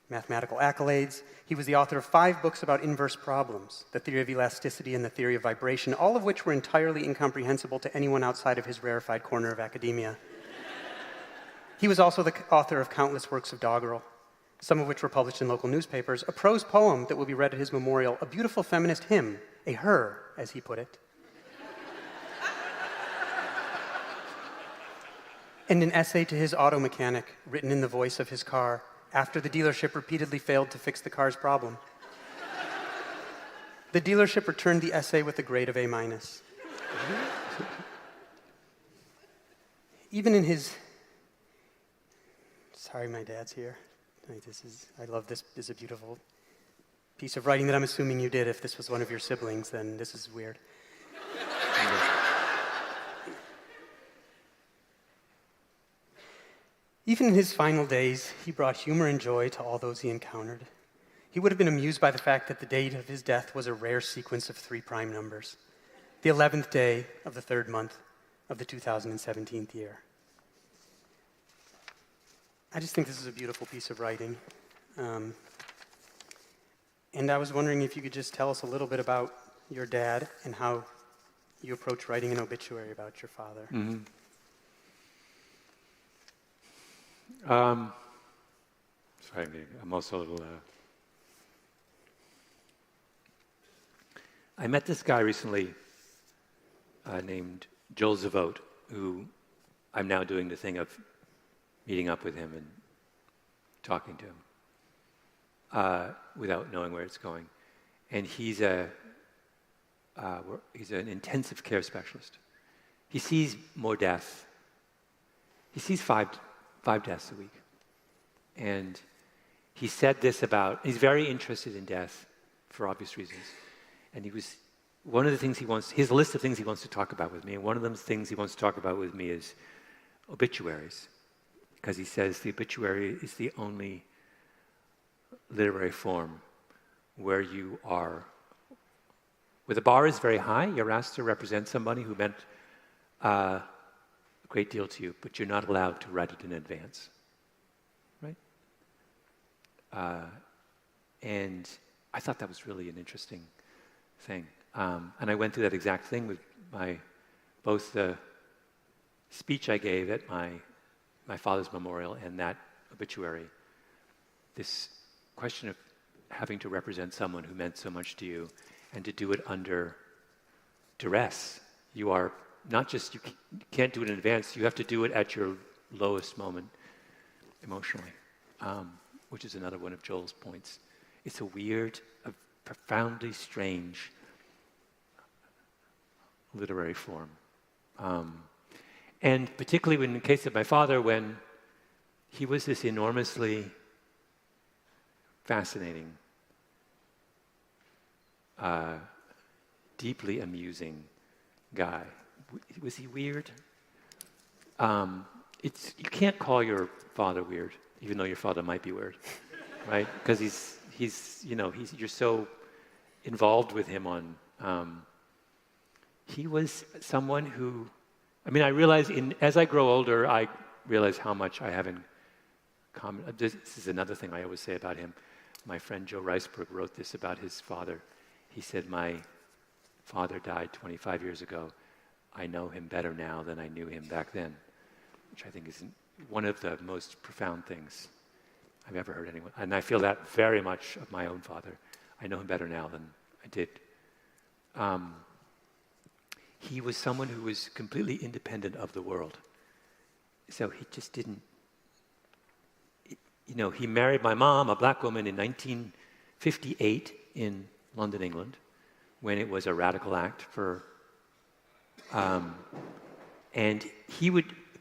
mathematical accolades. He was the author of 5 books about inverse problems, the theory of elasticity and the theory of vibration, all of which were entirely incomprehensible to anyone outside of his rarefied corner of academia. He was also the author of countless works of doggerel, some of which were published in local newspapers, a prose poem that will be read at his memorial, a beautiful feminist hymn, a her, as he put it, and an essay to his auto mechanic written in the voice of his car after the dealership repeatedly failed to fix the car's problem. The dealership returned the essay with a grade of A-. Even in his... Sorry, my dad's here. I love this. This is a beautiful piece of writing that I'm assuming you did. If this was one of your siblings, then this is weird. Even in his final days, he brought humor and joy to all those he encountered. He would have been amused by the fact that the date of his death was a rare sequence of 3 prime numbers, the 11th day of the 3rd month of the 2017 year. I just think this is a beautiful piece of writing. And I was wondering if you could just tell us a little bit about your dad and how you approach writing an obituary about your father. Mm-hmm. Sorry, I'm also a little... I met this guy recently named Joel Zavote, who I'm now doing the thing of meeting up with him and talking to him without knowing where it's going. And he's an intensive care specialist. He sees more death. He sees five deaths a week. And he said this about, he's very interested in death for obvious reasons. And one of the things his list of things he wants to talk about with me, and one of the things he wants to talk about with me is obituaries. Because he says the obituary is the only literary form where where the bar is very high, you're asked to represent somebody who meant a great deal to you, but you're not allowed to write it in advance, right? And I thought that was really an interesting thing. And I went through that exact thing with both the speech I gave at my father's memorial and that obituary. This question of having to represent someone who meant so much to you and to do it under duress. You are not just, you can't do it in advance, you have to do it at your lowest moment emotionally, which is another one of Joel's points. It's a weird, a profoundly strange literary form. And particularly in the case of my father, when he was this enormously fascinating, deeply amusing guy. Was he weird? You can't call your father weird, even though your father might be weird, right? Because you're so involved with him on. He was someone who, I realize as I grow older, I realize how much I have in common. This is another thing I always say about him. My friend Joe Riceberg wrote this about his father. He said, "My father died 25 years ago. I know him better now than I knew him back then," which I think is one of the most profound things I've ever heard anyone. And I feel that very much of my own father. I know him better now than I did. He was someone who was completely independent of the world. So he just didn't, he married my mom, a black woman, in 1958 in London, England, when it was a radical act for, and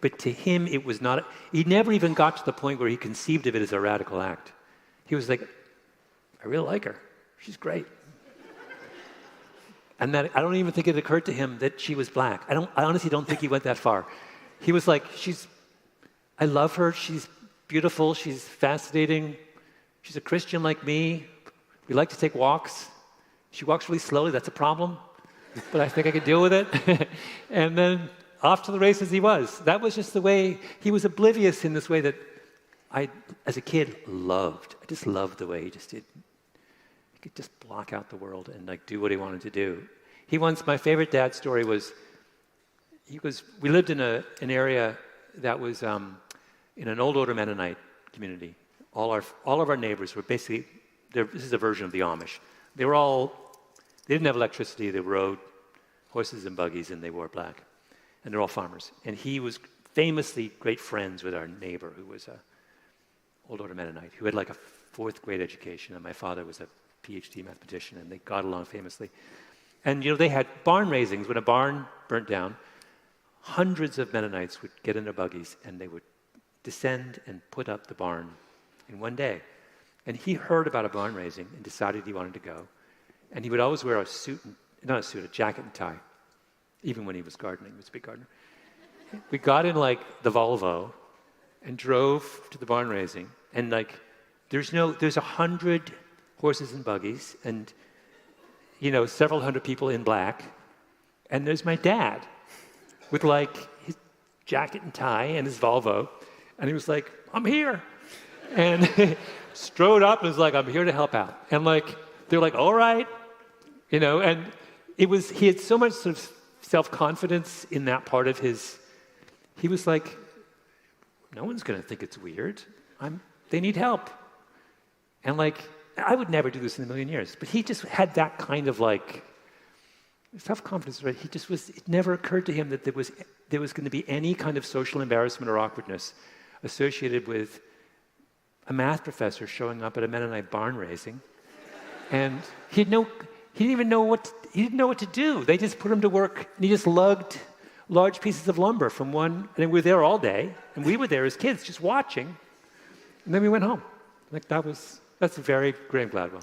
but to him it was not, he never even got to the point where he conceived of it as a radical act. He was like, I really like her. she's great. And that I don't even think it occurred to him that she was black. I honestly don't think he went that far. He was like, I love her, she's beautiful, she's fascinating, she's a Christian like me, we like to take walks. She walks really slowly, that's a problem, but I think I could deal with it. And then off to the races he was. That was just the way, he was oblivious in this way that I, as a kid, loved. I just loved the way he just did. He could just block out the world and like do what he wanted to do. My favorite dad story was, we lived in an area that was in an old order Mennonite community. All of our neighbors were basically, this is a version of the Amish. They didn't have electricity, they rode horses and buggies, and they wore black. And they're all farmers. And he was famously great friends with our neighbor, who was a old order Mennonite, who had like a 4th grade education, and my father was a PhD mathematician, and they got along famously. And they had barn raisings. When a barn burnt down, hundreds of Mennonites would get in their buggies, and they would descend and put up the barn in one day. And he heard about a barn raising and decided he wanted to go. And he would always wear a jacket and tie, even when he was gardening. He was a big gardener. We got in like the Volvo and drove to the barn raising. And like, there's 100 horses and buggies and, several hundred people in black. And there's my dad with like his jacket and tie and his Volvo. And he was like, I'm here. And strode up and was like, I'm here to help out. And like, they're like, all right. And he had so much sort of self-confidence in that part of he was like, no one's going to think it's weird. They need help. And like, I would never do this in a million years. But he just had that kind of like self-confidence, right? It never occurred to him that there was going to be any kind of social embarrassment or awkwardness associated with a math professor showing up at a Mennonite barn raising. And he didn't even know what to do. They just put him to work, and he just lugged large pieces of lumber from one, and we were there all day, and we were there as kids just watching, and then we went home. Like that's very Graham Gladwell.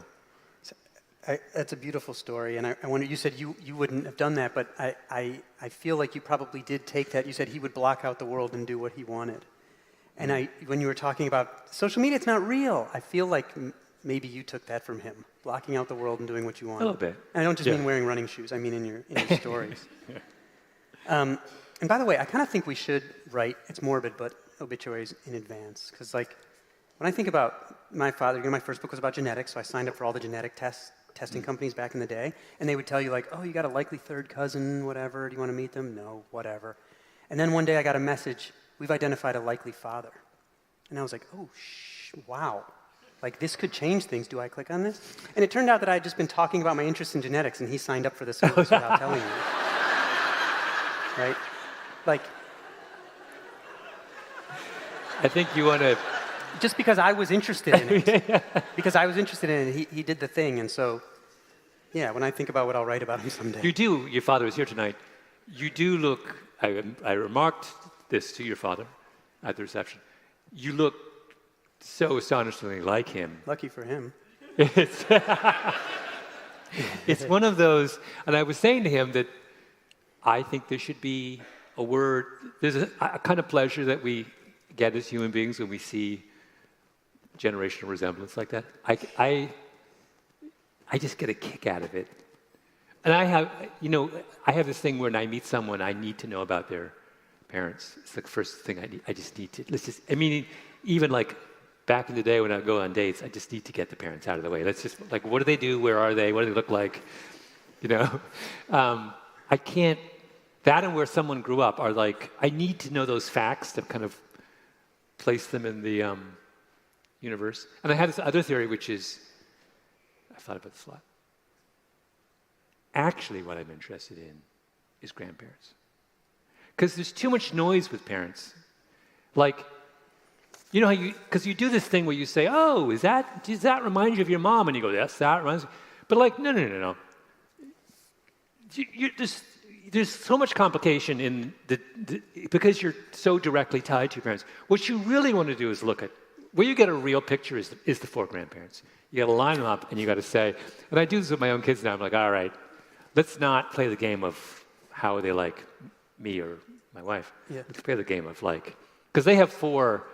That's a beautiful story, and I wonder, you said you wouldn't have done that, but I feel like you probably did take that. You said he would block out the world and do what he wanted. And when you were talking about social media, it's not real. I feel like maybe you took that from him, blocking out the world and doing what you want. A little bit. And I don't just mean wearing running shoes. I mean in your stories. Yeah. And by the way, I kind of think we should write, it's morbid, but obituaries in advance. Because like, when I think about my father, my first book was about genetics, so I signed up for all the genetic testing companies back in the day. And they would tell you like, oh, you got a likely third cousin, whatever. Do you want to meet them? No, whatever. And then one day I got a message, we've identified a likely father. And I was like, oh, wow. Like, this could change things. Do I click on this? And it turned out that I had just been talking about my interest in genetics, and he signed up for the service without telling me. Right? Like, I think you want to... Just because I was interested in it. Because I was interested in it, he did the thing. And so, yeah, when I think about what I'll write about him someday. You do. Your father is here tonight. You do look... I remarked this to your father at the reception. You look so astonishingly like him. Lucky for him. It's one of those, and I was saying to him that I think there should be a word, there's a kind of pleasure that we get as human beings when we see generational resemblance like that. I just get a kick out of it. And I have this thing when I meet someone, I need to know about their parents. It's the first thing I just need to, even like back in the day when I would go on dates, I just need to get the parents out of the way. Let's just, like, what do they do? Where are they? What do they look like? I can't, that and where someone grew up are like, I need to know those facts to kind of place them in the universe. And I had this other theory, which is, I've thought about this a lot. Actually, what I'm interested in is grandparents. Because there's too much noise with parents. Like, you know how because you do this thing where you say, oh, does that remind you of your mom? And you go, yes, that reminds me. But like, no. There's so much complication in because you're so directly tied to your parents. What you really want to do is look at where you get a real picture is the four grandparents. You got to line them up, and you got to say, and I do this with my own kids now. I'm like, all right, let's not play the game of how they like me or my wife. Yeah. Let's play the game of like, because they have four.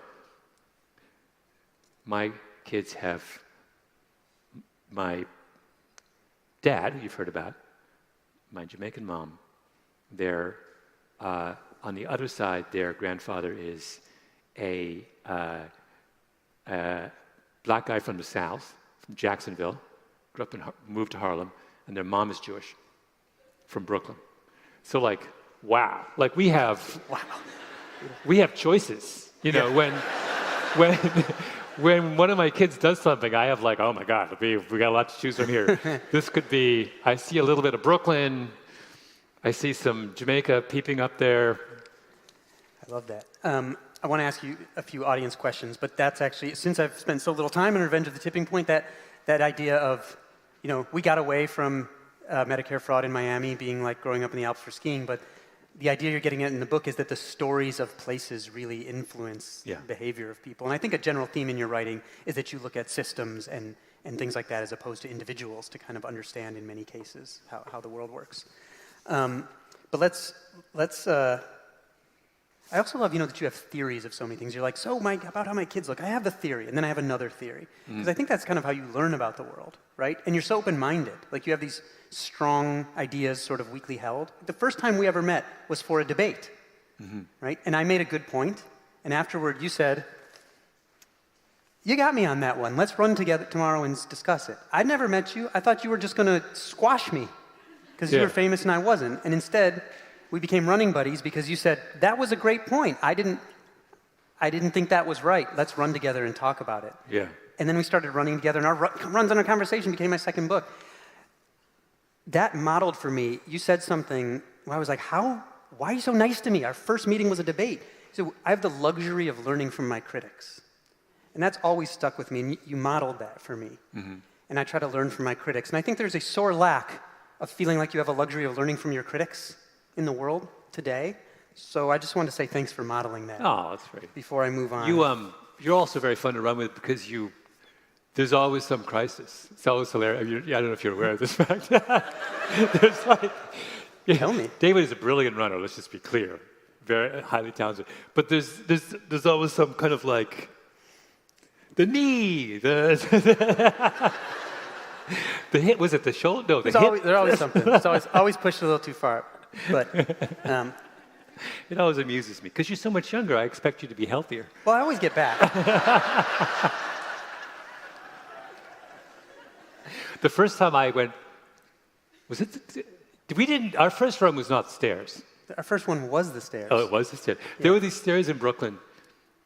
My kids have my dad, who you've heard about, my Jamaican mom. They're on the other side. Their grandfather is a black guy from the South, from Jacksonville, moved to Harlem, and their mom is Jewish, from Brooklyn. So like, wow, like we have choices. You know, when one of my kids does something, I have like, oh my God, we got a lot to choose from here. This could be, I see a little bit of Brooklyn, I see some Jamaica peeping up there. I love that. I want to ask you a few audience questions, but that's actually, since I've spent so little time in Revenge of the Tipping Point, that idea of, you know, we got away from Medicare fraud in Miami being like growing up in the Alps for skiing, but the idea you're getting at in the book is that the stories of places really influence the behavior of people. And I think a general theme in your writing is that you look at systems and things like that as opposed to individuals to kind of understand in many cases how the world works. But let's I also love, you know, that you have theories of so many things. You're like, about how my kids look. I have a theory, and then I have another theory. Because I think that's kind of how you learn about the world, right? And you're so open-minded. Like, you have these strong ideas sort of weakly held. The first time we ever met was for a debate, right? And I made a good point, and afterward you said, you got me on that one. Let's run together tomorrow and discuss it. I'd never met you. I thought you were just going to squash me because you were famous and I wasn't. And instead, we became running buddies because you said, that was a great point. I didn't think that was right. Let's run together and talk about it. Yeah. And then we started running together, and our runs on our conversation became my second book. That modeled for me, you said something where I was like, why are you so nice to me? Our first meeting was a debate. So I have the luxury of learning from my critics. And that's always stuck with me, and you modeled that for me. And I try to learn from my critics. And I think there's a sore lack of feeling like you have a luxury of learning from your critics in the world today. So I just want to say thanks for modeling that. Oh, that's great. Before I move on. You're also very fun to run with because there's always some crisis. It's always hilarious. I don't know if you're aware of this fact. There's like, Tell me. David is a brilliant runner. Let's just be clear, very highly talented. But there's always some kind of like the knee, the hit. Was it the shoulder? No, the hip. There's always something. It's always pushed a little too far. But it always amuses me because you're so much younger. I expect you to be healthier. well, I always get back. The first time I went, our first run was not stairs. Our first one was the stairs. Oh, it was the stairs. There were these stairs in Brooklyn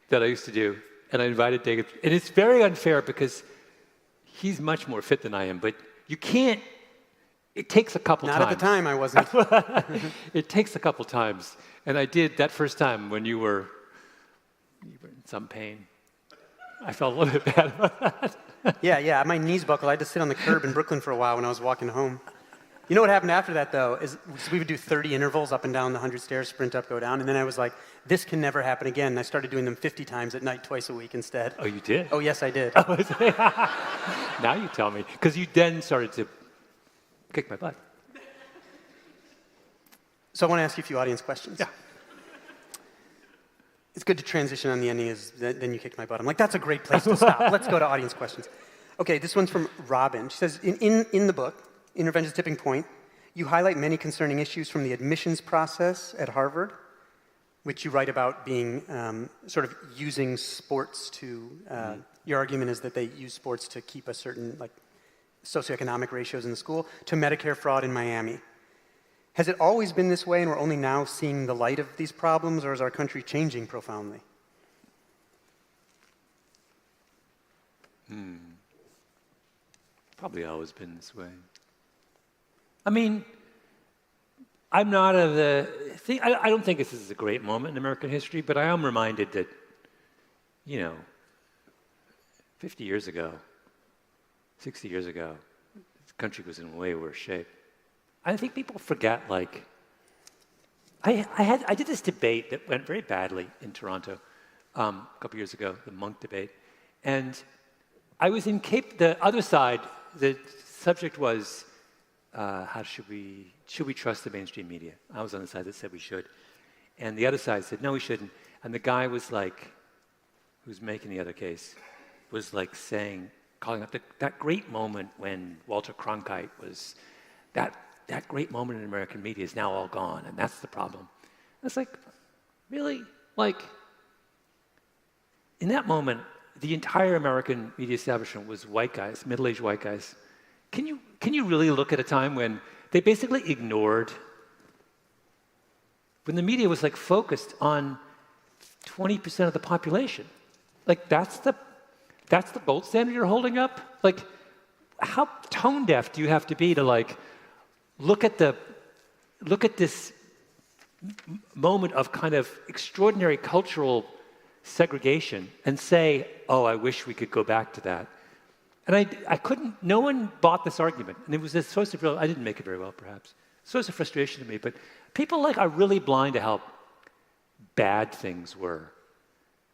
that I used to do, and I invited David. And it's very unfair because he's much more fit than I am, but you can't, it takes a couple times. Not at the time, I wasn't. It takes a couple times. And I did that first time when you were in some pain. I felt a little bit bad about that. Yeah, my knees buckled. I had to sit on the curb in Brooklyn for a while when I was walking home. You know what happened after that, though, is we would do 30 intervals up and down the 100 stairs, sprint up, go down, and then I was like, this can never happen again. And I started doing them 50 times at night, twice a week instead. Oh, you did? Oh, yes, I did. Now you tell me. Because you then started to kick my butt. So I want to ask you a few audience questions. Yeah. It's good to transition on the ending is then you kicked my butt. I'm like, that's a great place to stop. Let's go to audience questions. Okay, this one's from Robin. She says, in the book, in Revenge of the Tipping Point, you highlight many concerning issues from the admissions process at Harvard, which you write about being sort of using sports to, your argument is that they use sports to keep a certain like socioeconomic ratios in the school, to Medicare fraud in Miami. Has it always been this way and we're only now seeing the light of these problems, or is our country changing profoundly? Probably always been this way. I mean, I'm not of the thing. I don't think this is a great moment in American history, but I am reminded that, 50 years ago, 60 years ago, the country was in way worse shape. I think people forget, like, I did this debate that went very badly in Toronto a couple years ago, the Monk debate, And I was in the other side, the subject was, should we trust the mainstream media? I was on the side that said we should. And the other side said, no, we shouldn't. And the guy was like, who's making the other case, was like calling up that great moment when Walter Cronkite was, that great moment in American media is now all gone, and that's the problem. I was like, really? Like, in that moment, the entire American media establishment was white guys, middle-aged white guys. Can you really look at a time when they basically ignored, when the media was like focused on 20% of the population? Like that's the gold standard you're holding up? Like, how tone deaf do you have to be to like look at this moment of kind of extraordinary cultural segregation and say, oh, I wish we could go back to that. And I couldn't, no one bought this argument. And it was a source of I didn't make it very well, perhaps. Source of frustration to me, but people like are really blind to how bad things were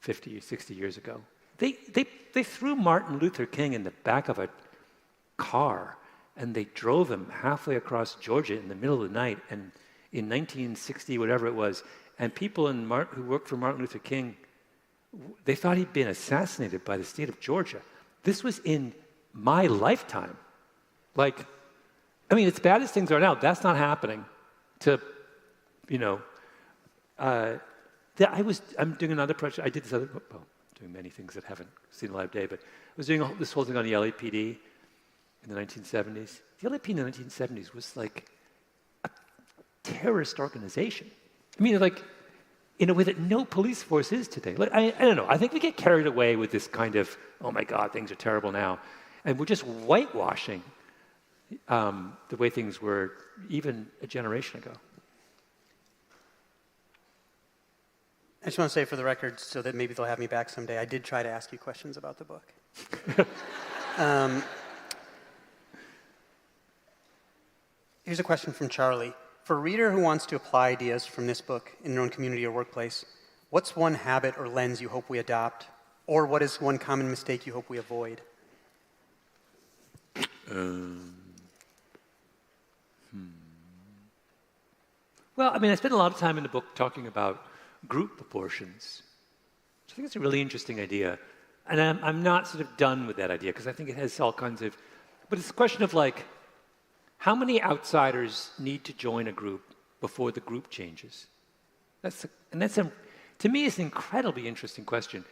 50 or 60 years ago. They threw Martin Luther King in the back of a car and they drove him halfway across Georgia in the middle of the night and in 1960, whatever it was, and people who worked for Martin Luther King, they thought he'd been assassinated by the state of Georgia. This was in my lifetime. Like, I mean, as bad as things are now, that's not happening to, I'm doing another project. I did this other, doing many things that haven't seen the light of day, but I was doing this whole thing on the LAPD in the 1970s. The LAPD in the 1970s was like a terrorist organization. I mean, like, in a way that no police force is today. Like, I don't know. I think we get carried away with this kind of, oh my God, things are terrible now. And we're just whitewashing the way things were even a generation ago. I just want to say for the record, so that maybe they'll have me back someday, I did try to ask you questions about the book. Here's a question from Charlie. For a reader who wants to apply ideas from this book in their own community or workplace, what's one habit or lens you hope we adopt? Or what is one common mistake you hope we avoid? Well, I mean, I spent a lot of time in the book talking about group proportions, which I think is a really interesting idea. And I'm not sort of done with that idea because I think it has all kinds of, but it's a question of like, how many outsiders need to join a group before the group changes? To me, it's an incredibly interesting question.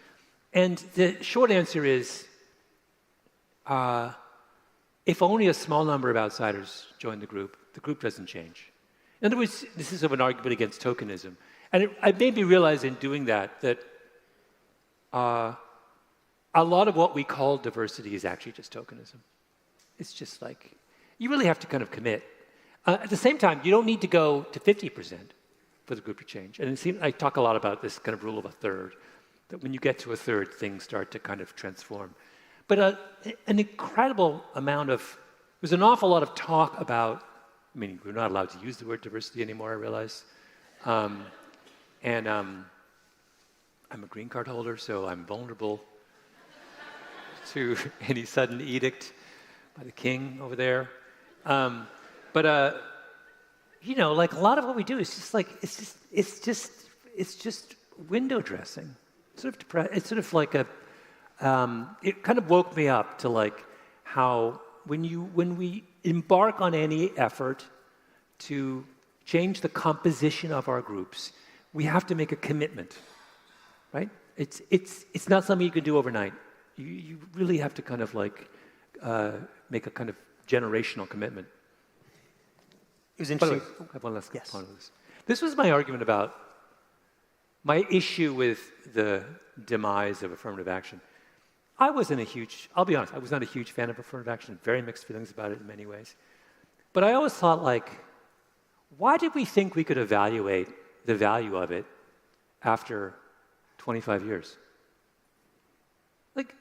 And the short answer is, if only a small number of outsiders join the group doesn't change. In other words, this is sort of an argument against tokenism. And it made me realize in doing that a lot of what we call diversity is actually just tokenism. It's just like, you really have to kind of commit. At the same time, you don't need to go to 50% for the group to change. And I talk a lot about this kind of rule of a third, that when you get to a third, things start to kind of transform. But an incredible amount there's an awful lot of talk about, I mean, we're not allowed to use the word diversity anymore, I realize. I'm a green card holder, so I'm vulnerable to any sudden edict by the king over there. Like a lot of what we do is just like, it's just window dressing. It's sort of like it kind of woke me up to like how when we embark on any effort to change the composition of our groups, we have to make a commitment, right? It's not something you can do overnight. You really have to kind of like make a kind of generational commitment. It was interesting. By the way, I have one last part of this. This was my argument about my issue with the demise of affirmative action. I'll be honest, I was not a huge fan of affirmative action, very mixed feelings about it in many ways. But I always thought, like, why did we think we could evaluate the value of it after 25 years? Like,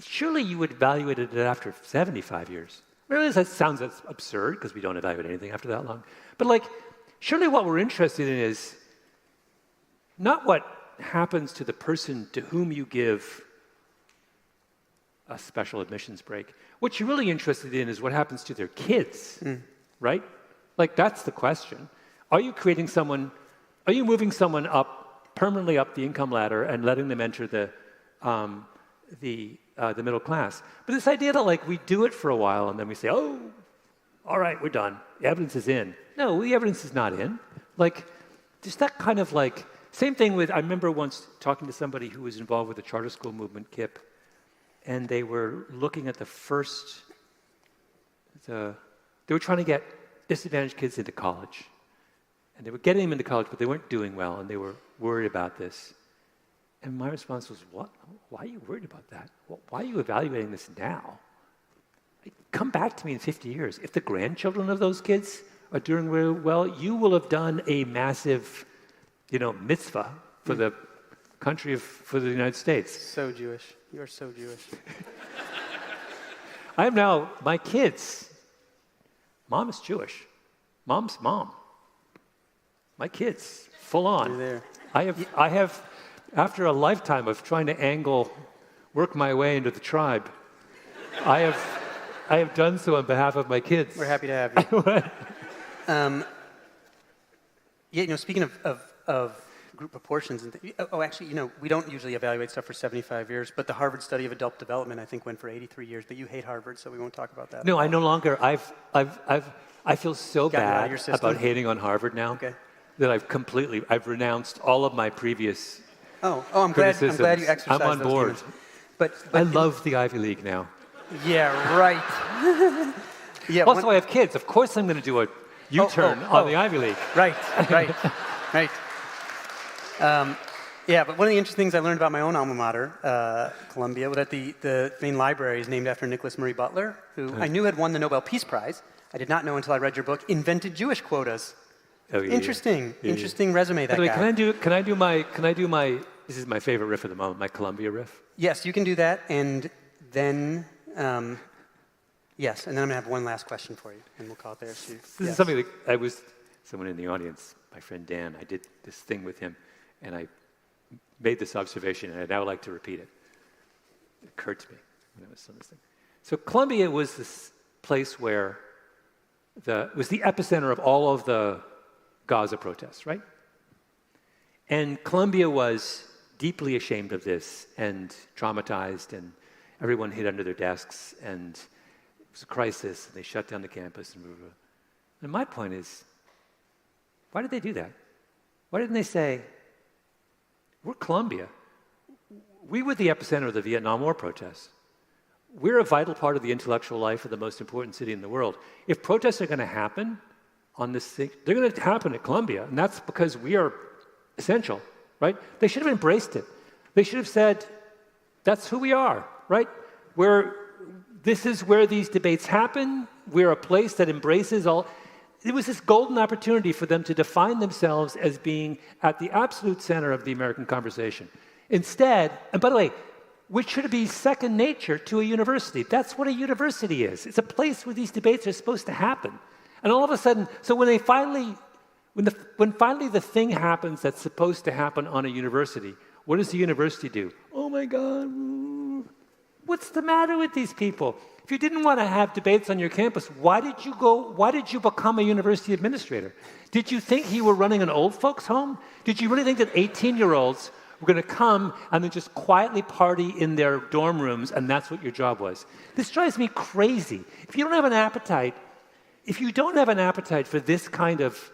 surely you would evaluate it after 75 years. I realize that sounds absurd because we don't evaluate anything after that long. But like, surely what we're interested in is not what happens to the person to whom you give a special admissions break. What you're really interested in is what happens to their kids, right? Like, that's the question. Are you moving someone permanently up the income ladder and letting them enter the middle class? But this idea that, like, we do it for a while and then we say, oh, all right, we're done. The evidence is in. No, the evidence is not in. Like, just that kind of like, same thing with, I remember once talking to somebody who was involved with the charter school movement, KIPP, and they were looking at they were trying to get disadvantaged kids into college. And they were getting them into college, but they weren't doing well, and they were worried about this. And my response was, what? Why are you worried about that? Why are you evaluating this now? Come back to me in 50 years. If the grandchildren of those kids are doing really well, you will have done a massive, mitzvah for the country for the United States. So Jewish. You are so Jewish. I am now, my kids, mom is Jewish. Mom's mom. My kids, full on. You're there. I have, after a lifetime of trying to work my way into the tribe, I have done so on behalf of my kids. We're happy to have you. Speaking of group proportions, we don't usually evaluate stuff for 75 years, but the Harvard study of adult development, I think, went for 83 years. But you hate Harvard, so we won't talk about that. No, I no longer. I feel so bad your system? about hating on Harvard now that I've renounced all of my previous. I'm glad you exercised. I'm on board. But I love the Ivy League now. Yeah, right. Also, I have kids. Of course, I'm going to do a U-turn on the Ivy League. Right. But one of the interesting things I learned about my own alma mater, Columbia, was that the main library is named after Nicholas Murray Butler, who I knew had won the Nobel Peace Prize. I did not know until I read your book, invented Jewish quotas. Oh, yeah, interesting resume that guy. Can I do my? This is my favorite riff of the moment, my Columbia riff. Yes, you can do that, and then yes, and then I'm gonna have one last question for you, and we'll call it there. This is something that someone in the audience, my friend Dan. I did this thing with him, and I made this observation, and I'd now like to repeat it. It occurred to me when I was on this thing. So Columbia was this place where was the epicenter of all of the Gaza protests, right? And Columbia was deeply ashamed of this and traumatized, and everyone hid under their desks, and it was a crisis, and they shut down the campus, and blah, blah, blah. And my point is, why did they do that? Why didn't they say, we're Columbia. We were the epicenter of the Vietnam War protests. We're a vital part of the intellectual life of the most important city in the world. If protests are going to happen on this thing, they're going to happen at Columbia, and that's because we are essential, right? They should have embraced it. They should have said, that's who we are, right? This is where these debates happen. We're a place that embraces all. It was this golden opportunity for them to define themselves as being at the absolute center of the American conversation. Instead, and by the way, which should be second nature to a university. That's what a university is. It's a place where these debates are supposed to happen. And all of a sudden, so when finally the thing happens that's supposed to happen on a university, what does the university do? Oh my God, what's the matter with these people? If you didn't want to have debates on your campus, why did you become a university administrator? Did you think you were running an old folks' home? Did you really think that 18-year-olds were going to come and then just quietly party in their dorm rooms, and that's what your job was? This drives me crazy. If you don't have an appetite for this kind of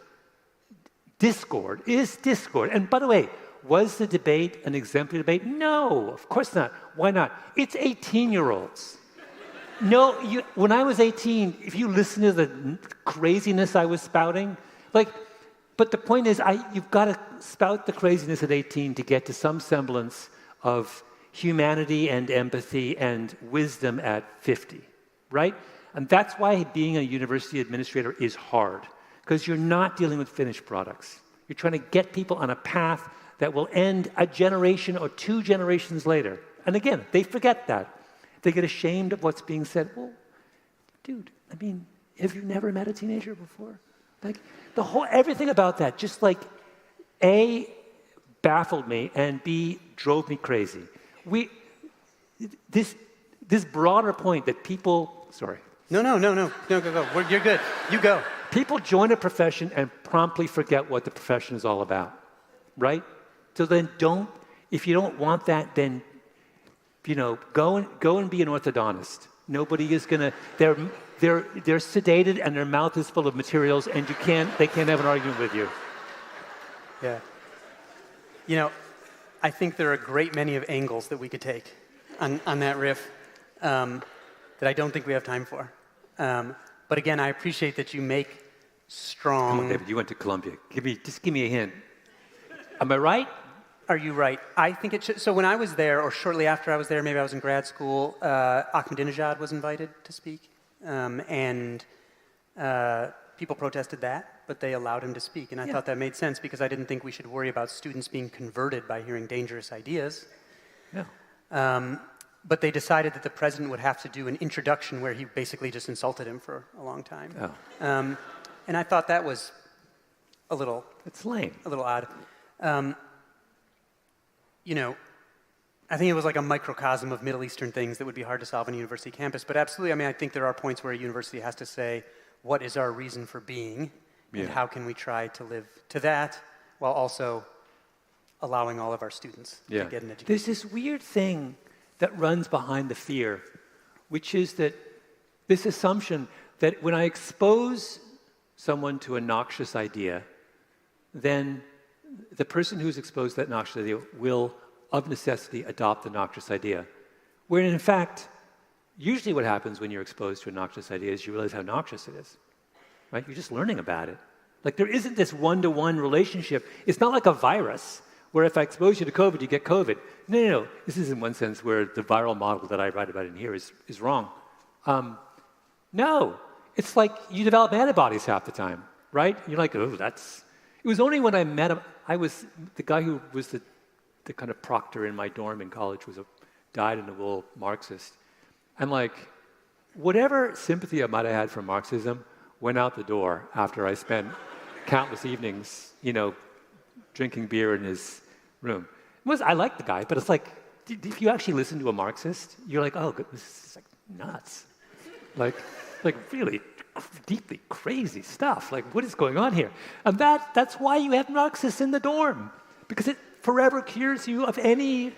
discord, and by the way, was the debate an exemplary debate? No, of course not. Why not? It's 18-year-olds. No, when I was 18, if you listen to the craziness I was spouting, but the point is, you've got to spout the craziness at 18 to get to some semblance of humanity and empathy and wisdom at 50, right? And that's why being a university administrator is hard, because you're not dealing with finished products. You're trying to get people on a path that will end a generation or two generations later. And again, they forget that. They get ashamed of what's being said. Well, dude, I mean, have you never met a teenager before? Everything about that, just baffled me, and B, drove me crazy. This broader point that people, sorry. No, go. You're good. You go. People join a profession and promptly forget what the profession is all about, right? So then if you don't want that, then, go and be an orthodontist. Nobody is gonna, they're sedated and their mouth is full of materials and they can't have an argument with you. Yeah. I think there are a great many of angles that we could take on that riff that I don't think we have time for. But again, I appreciate that you make strong... Come on, David, you went to Columbia. Just give me a hint. Am I right? Are you right? I think it should... So when I was there, or shortly after I was there, maybe I was in grad school, Ahmadinejad was invited to speak. And people protested that, but they allowed him to speak. And I thought that made sense because I didn't think we should worry about students being converted by hearing dangerous ideas. Yeah. But they decided that the president would have to do an introduction where he basically just insulted him for a long time. Oh. And I thought that was a little... It's lame. A little odd. I think it was like a microcosm of Middle Eastern things that would be hard to solve on a university campus. But absolutely, I think there are points where a university has to say, what is our reason for being? And how can we try to live to that while also allowing all of our students to get an education? There's this weird thing that runs behind the fear, which is that this assumption that when I expose someone to a noxious idea, then the person who's exposed to that noxious idea will, of necessity, adopt the noxious idea. Where in fact, usually what happens when you're exposed to a noxious idea is you realize how noxious it is, right? You're just learning about it. Like there isn't this one-to-one relationship. It's not like a virus where if I expose you to COVID, you get COVID. No. This is in one sense where the viral model that I write about in here is wrong. No, it's like you develop antibodies half the time, right? You're like, oh, It was only when I met him, the guy who was the kind of proctor in my dorm in college was a dyed-in-the-wool Marxist. And like, whatever sympathy I might have had for Marxism went out the door after I spent countless evenings, drinking beer in his room. I liked the guy, but it's like, if you actually listen to a Marxist, you're like, oh, this is like nuts. Like really deeply crazy stuff. Like, what is going on here? And that's why you have Marxists in the dorm, because it forever cures you of any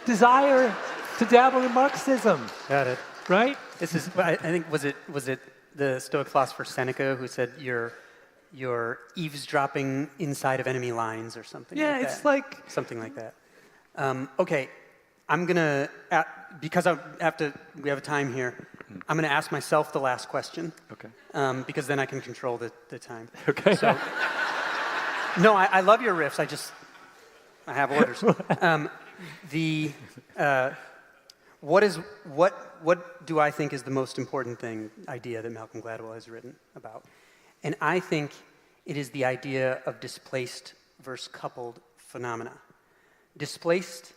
desire to dabble in Marxism. Got it. Right? This is, I think, was it the Stoic philosopher Seneca who said you're eavesdropping inside of enemy lines or something like that? Yeah, it's like... Something like that. Okay, I'm going to, because we have a time here, I'm going to ask myself the last question. Okay. Because then I can control the time. Okay. So, no, I love your riffs. I have orders. What do I think is the most important idea that Malcolm Gladwell has written about? And I think it is the idea of displaced versus coupled phenomena. Displaced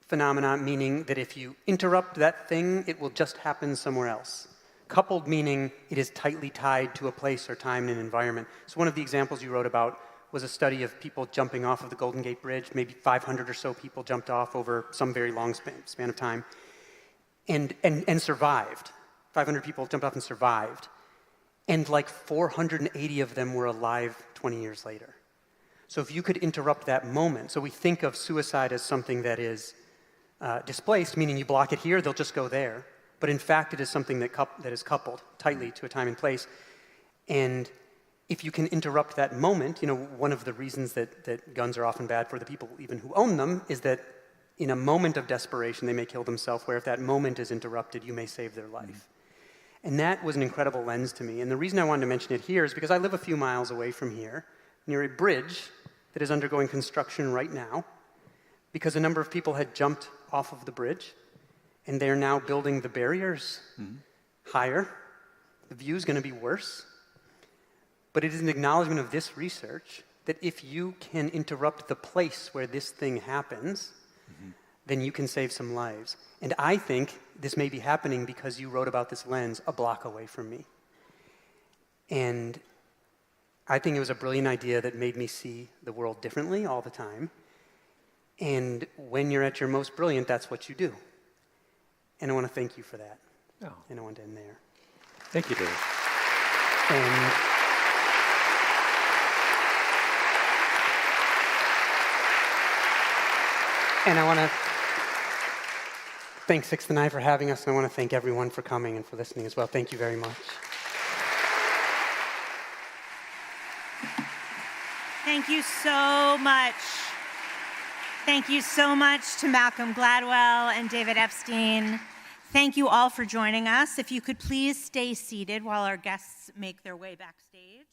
phenomena meaning that if you interrupt that thing, it will just happen somewhere else. Coupled meaning it is tightly tied to a place or time and environment. So one of the examples you wrote about was a study of people jumping off of the Golden Gate Bridge. Maybe 500 or so people jumped off over some very long span of time and survived. 500 people jumped off and survived. And like 480 of them were alive 20 years later. So if you could interrupt that moment, so we think of suicide as something that is displaced, meaning you block it here, they'll just go there. But in fact, it is something that is coupled tightly to a time and place. And if you can interrupt that moment, one of the reasons that guns are often bad for the people even who own them is that in a moment of desperation, they may kill themselves, where if that moment is interrupted, you may save their life. And that was an incredible lens to me. And the reason I wanted to mention it here is because I live a few miles away from here, near a bridge that is undergoing construction right now, because a number of people had jumped off of the bridge, and they're now building the barriers higher. The view is going to be worse. But it is an acknowledgement of this research that if you can interrupt the place where this thing happens, then you can save some lives. And I think this may be happening because you wrote about this lens a block away from me. And I think it was a brilliant idea that made me see the world differently all the time. And when you're at your most brilliant, that's what you do. And I want to thank you for that. Oh, And I want to end there. thank you, David. And I want to thank Sixth and I for having us, and I want to thank everyone for coming and for listening as well. Thank you very much. Thank you so much. Thank you so much to Malcolm Gladwell and David Epstein. Thank you all for joining us. If you could please stay seated while our guests make their way backstage.